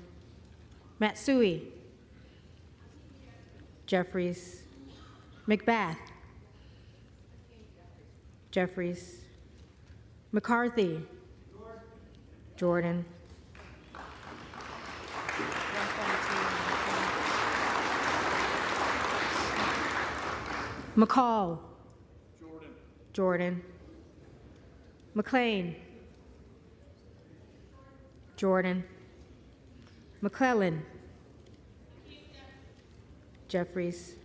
Matsui. Jeffries. McBath. Jeffries. McCarthy. Jordan. McCall. Jordan. McLean. Jordan. McClellan. Jeffries.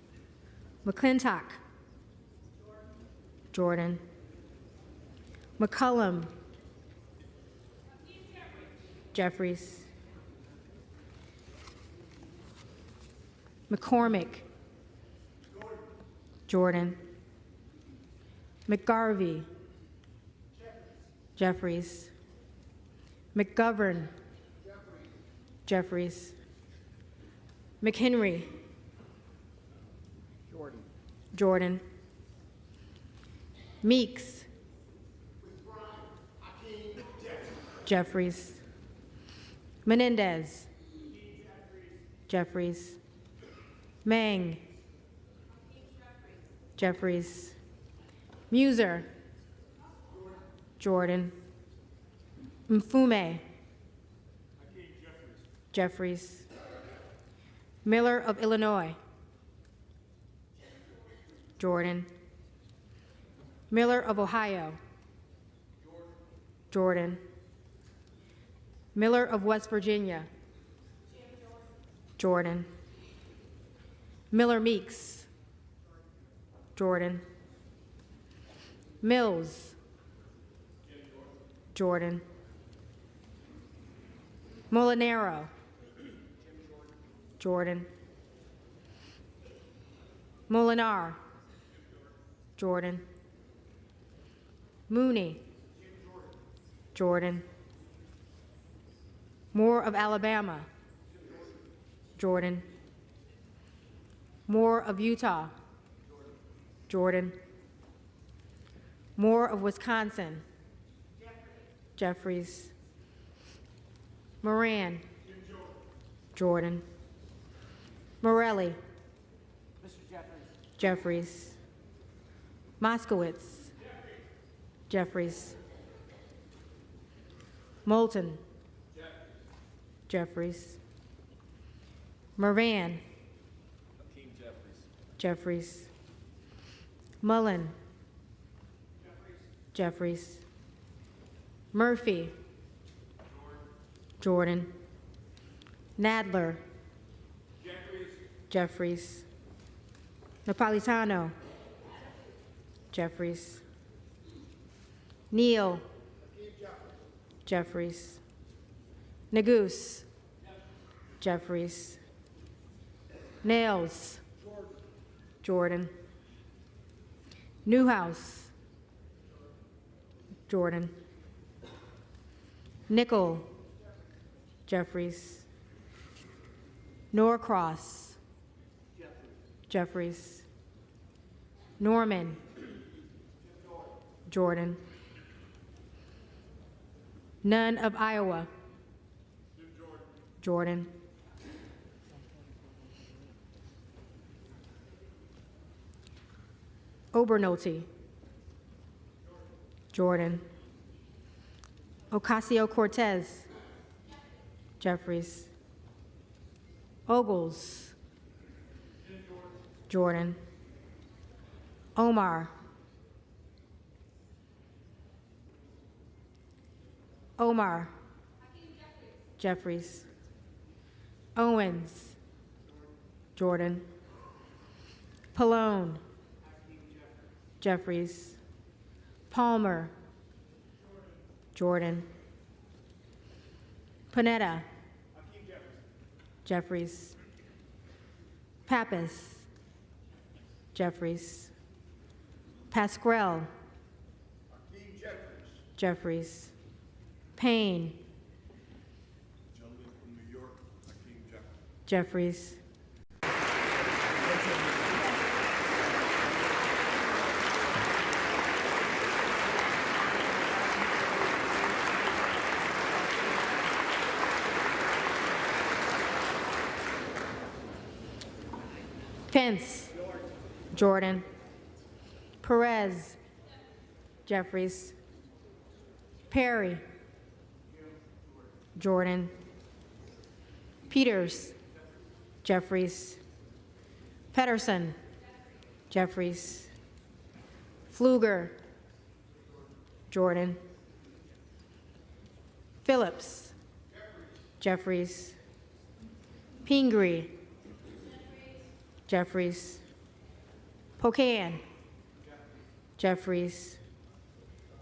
McClintock. Jordan. McCullum. Jeffries. McCormick. Jordan. McGarvey. Jeffries. McGovern. Jeffries. McHenry. Jordan. Meeks. Jeffries. Menendez. Jeffries. Mang. Jeffries. Muser. Jordan. Mfume. Jeffries. Miller of Illinois. Jordan. Miller of Ohio. Jordan. Miller of West Virginia. Jordan. Miller Meeks. Jordan. Mills. Jordan. Molinaro. Jordan. Molinar. Jordan. Mooney. Jordan. Moore of Alabama. Jordan. Moore of Utah. Jordan. Moore of Wisconsin. Jeffries. Moran. Jordan. Morelli. Jeffries. Moskowitz. Jeffries. Moulton. Jeffries. Moran. Jeffries. Mullen. Jeffries. Murphy. Jordan. Nadler. Jeffries. Napolitano. Jeffries. Neal. Jeffries. Nagoose. Jeffries. Nails. Jordan. Newhouse. Jordan. Nickel. Jeffries. Norcross. Jeffries. Norman. Jordan. None of Iowa. Jordan. Obernolte. Jordan. Ocasio-Cortez. Jeffries. Ogles. Jordan. Omar. Omar. Jeffries. Owens. Jordan. Pallone. Jeffries. Palmer. Jordan. Panetta. Jeffries. Pappas. Jeffries. Pasquale. Jeffries. Payne. Jeffries. Pence. Jordan. Perez. Jeffries. Perry, Jordan, Peters, Jeffries, Pedersen, Jeffries, Pfluger, Jordan, Phillips, Jeffries, Pingree, Jeffries, Pocan, Jeffries,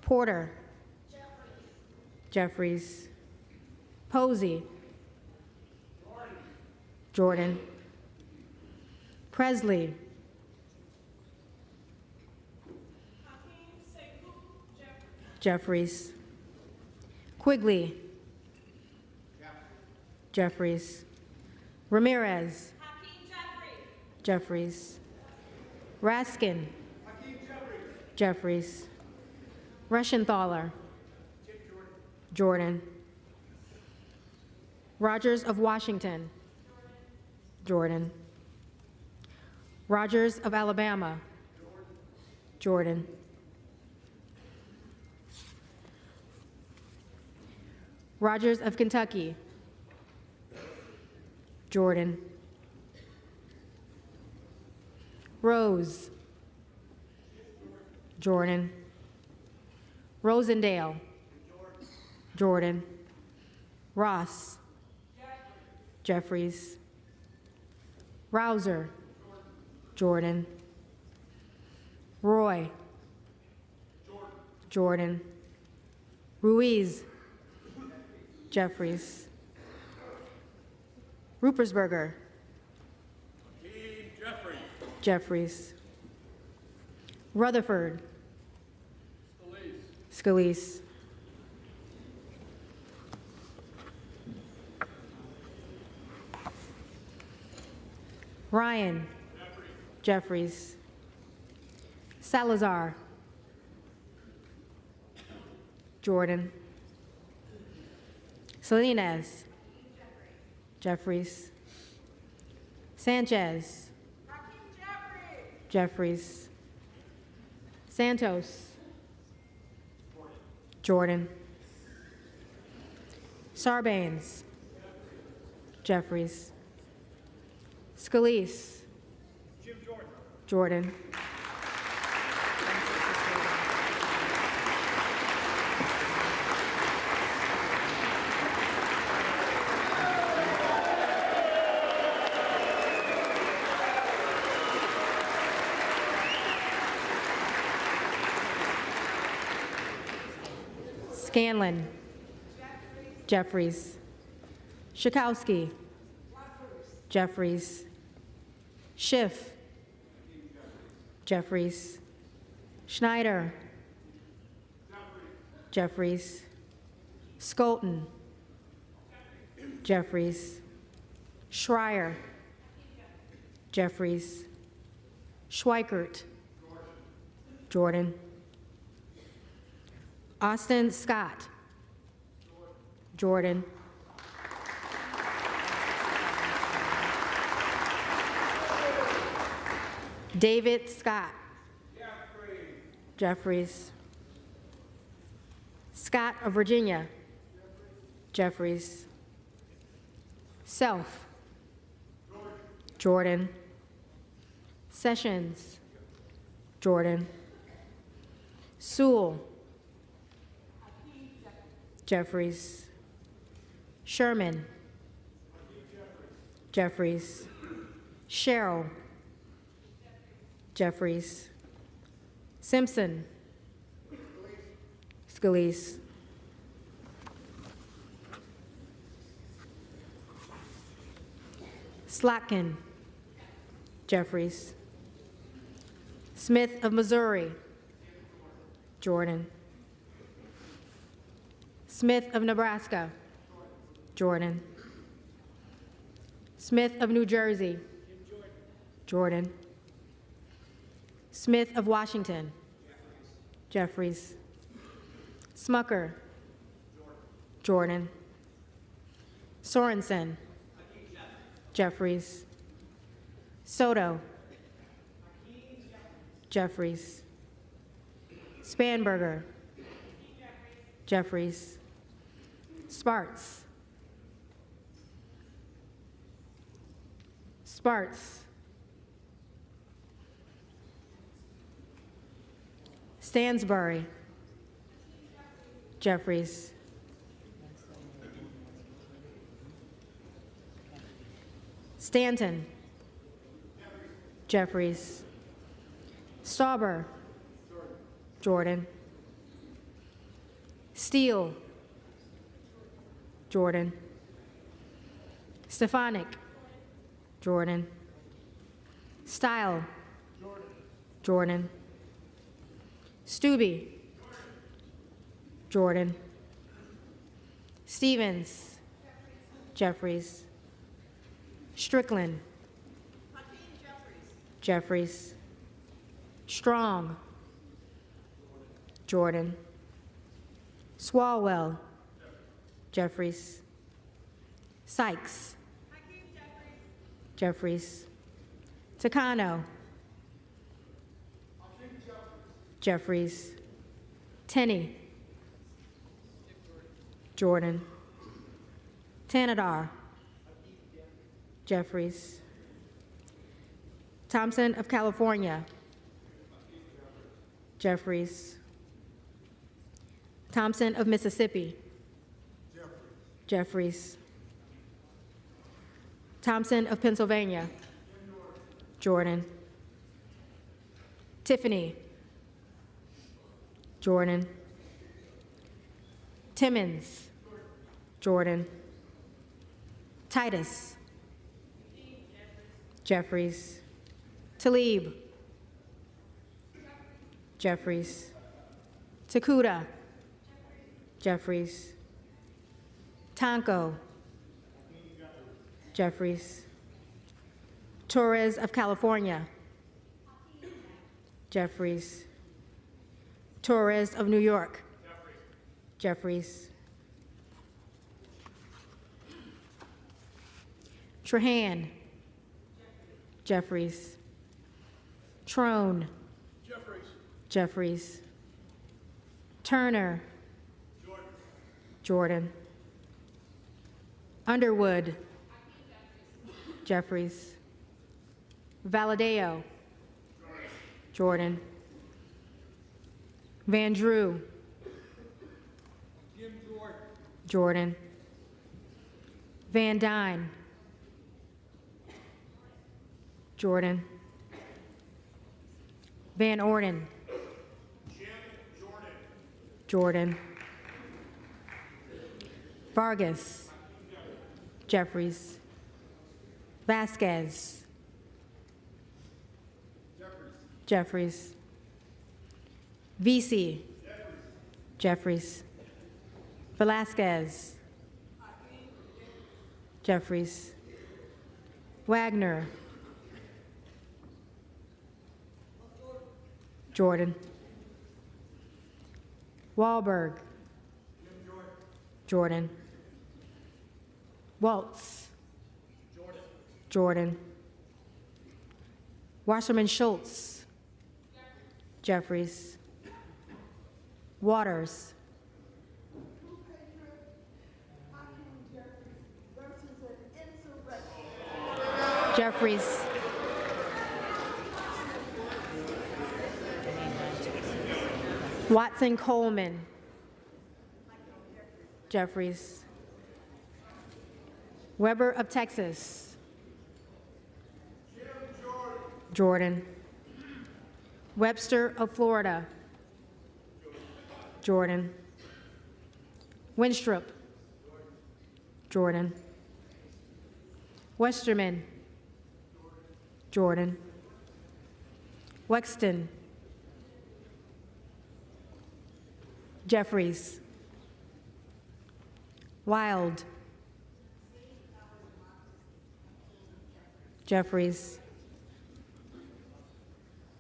Porter, Jeffries, Posey, Jordan, Presley, Jeffries, Quigley, Jeffries, Ramirez, Jeffries, Raskin, Jeffries, Reschenthaler, Jordan, Rogers of Washington, Jordan, Rogers of Alabama, Jordan, Rogers of Kentucky, Jordan, Rose, Jordan, Rosendale, Jordan, Ross, Jeffries, Rouser, Jordan, Roy, Jordan, Ruiz, Jeffries, Rupersberger, Jeffries, Rutherford, Scalise, Ryan, Jeffries, Salazar, Jordan, Salinas, Jeffries, Sanchez, Jeffries, Santos, Jordan, Sarbanes, Jeffries, Scalise, Jordan, Scanlon, Jeffries, Schakowsky, Jeffries, Schiff, Jeffries, Schneider, Jeffries, Skolton, Jeffries, Schreier, Jeffries, Schweikert, Jordan, Austin Scott, Jordan, David Scott, Jeffries, Scott of Virginia, Jeffries, Self, Jordan, Sessions, Jordan, Sewell, Jeffries, Sherman, Jeffries, Sherrill, Jeffries, Simpson, Scalise, Slotkin, Jeffries, Smith of Missouri, Jordan, Smith of Nebraska, Jordan, Smith of New Jersey, Jordan, Smith of Washington, Jeffries, Smucker, Jordan, Sorensen, Jeffries, Soto, Jeffries, Spanberger, Jeffries. Sparts. Sparts. Stansbury. Jeffries. Stanton. Jeffries. Stauber. Jordan. Steele. Jordan. Stefanik. Jordan. Style. Jordan. Stubbe. Jordan. Stevens. Jeffries. Strickland. Jeffries. Strong. Jordan. Swalwell. Jeffries. Sykes. Jeffries. Takano. Jeffries. Tenney. Jordan. Tanadar. Jeffries. Thompson of California. Jeffries. Thompson of Mississippi. Jeffries. Thompson of Pennsylvania. Jordan. Tiffany. Jordan. Timmons. Jordan. Titus. Jeffries. Talib. Jeffries. Takuda. Jeffries. Tonko. Jeffries. Torres of California. Jeffries. Torres of New York. Jeffries. Trahan. Jeffries. Trone. Jeffries. Turner. Jordan. Underwood. Jeffries. Valadeo. Jordan. Van Drew. Jordan. Van Dyne. Jordan. Van Orden. Jordan. Vargas. Jeffries. Vasquez. Jeffries. VC. Jeffries. Velasquez. Jeffries. Wagner. Jordan. Wahlberg. Jordan. Waltz. Jordan. Wasserman Schultz. Jeffries. Waters. Jeffries. Watson Coleman. Jeffries. Weber of Texas. Jordan. Webster of Florida. Jordan. Winstrup. Jordan. Westerman. Jordan. Wexton. Jeffries. Wild. Jeffries.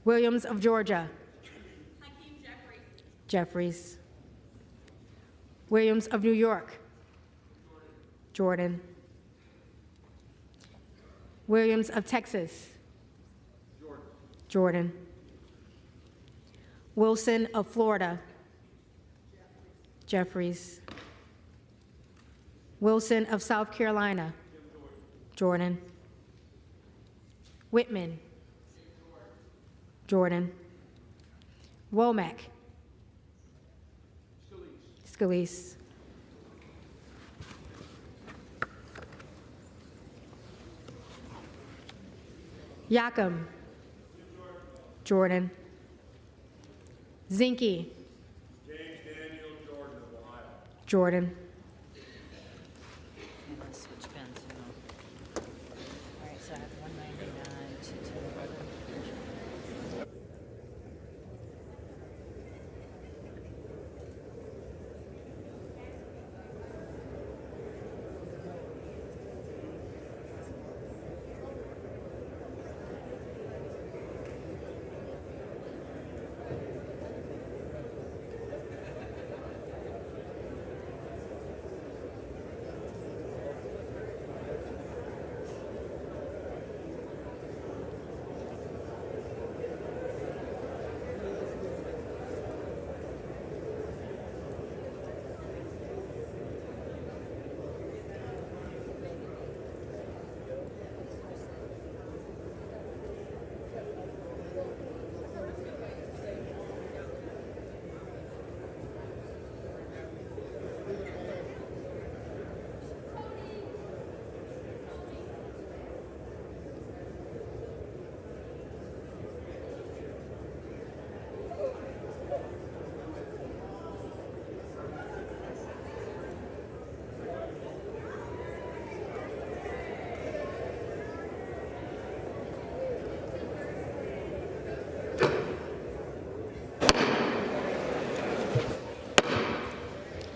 Williams of Georgia. Jeffries. Williams of New York. Jordan. Williams of Texas. Jordan. Wilson of Florida. Jeffries. Wilson of South Carolina. Jordan. Whitman. Jordan. Womack. Scalise. Yakum. Jordan. Zinke. James Daniel Jordan of Ohio. Jordan. Switch pens. All right, so I have 199 to 211.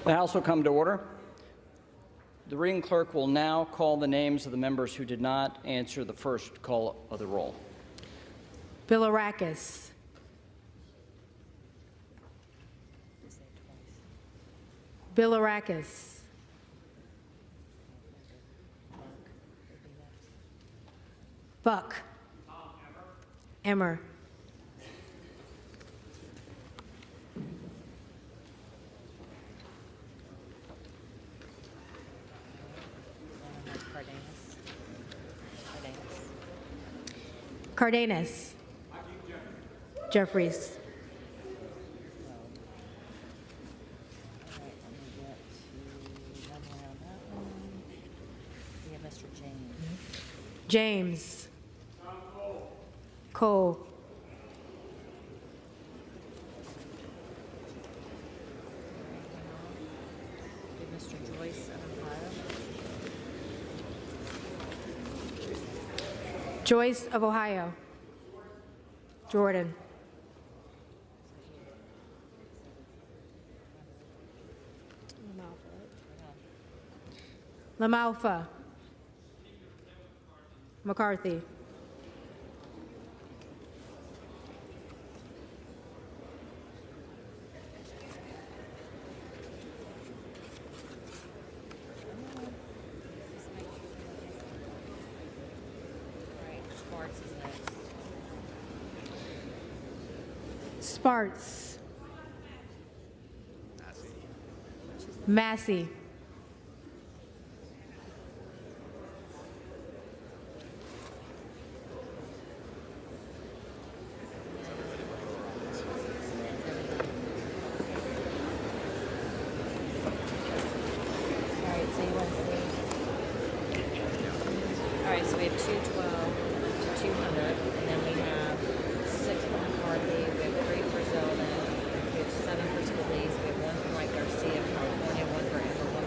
The House will come to order. The reading clerk will now call the names of the members who did not answer the first call of the roll. Bilirakis. Bilirakis. Buck. Emmer. Cardenas. Jeffries. We have Mr. James. James. Cole. We have Mr. Joyce of Ohio. Joyce of Ohio. Jordan. LaMalfa. McCarthy. Sparts. Massey. All right, so we have 212 to 200, and then we have 6 for McCarthy, we have 3 for Zeldin, we have 7 for Scalise, we have 1 for Mike Garcia, 1 for Amber,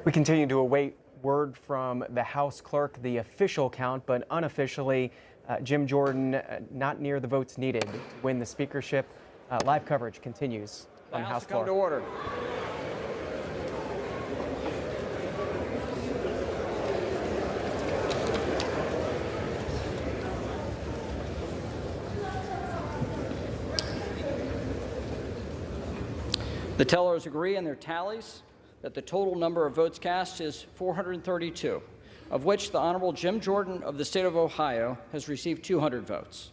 We continue to await word from the House clerk, the official count, but unofficially, Jim Jordan not near the votes needed to win the speakership. Live coverage continues on the House come floor. to order. The tellers agree in their tallies that the total number of votes cast is 432, of which the Honorable Jim Jordan of the state of Ohio has received 200 votes.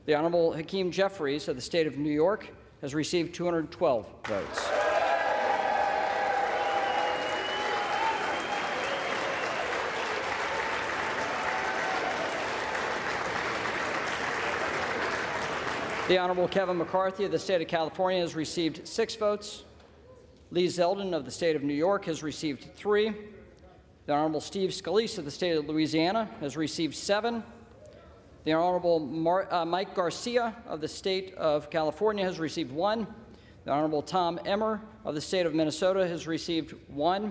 The Honorable Hakeem Jeffries of the state of New York has received 212 votes. The Honorable Kevin McCarthy of the state of California has received 6 votes. Lee Zeldin of the state of New York has received 3. The Honorable Steve Scalise of the state of Louisiana has received 7. The Honorable Mike Garcia of the state of California has received 1. The Honorable Tom Emmer of the state of Minnesota has received 1.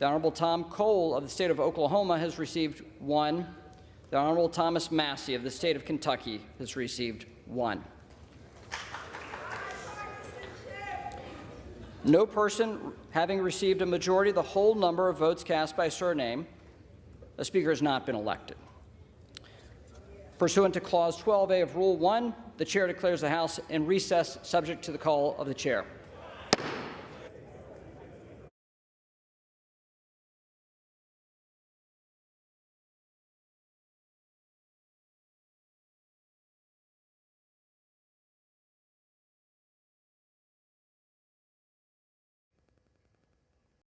The Honorable Tom Cole of the state of Oklahoma has received 1. The Honorable Thomas Massey of the state of Kentucky has received 1. No person having received a majority of the whole number of votes cast by surname, a speaker has not been elected. Pursuant to Clause 12A of Rule 1, the chair declares the House in recess subject to the call of the chair.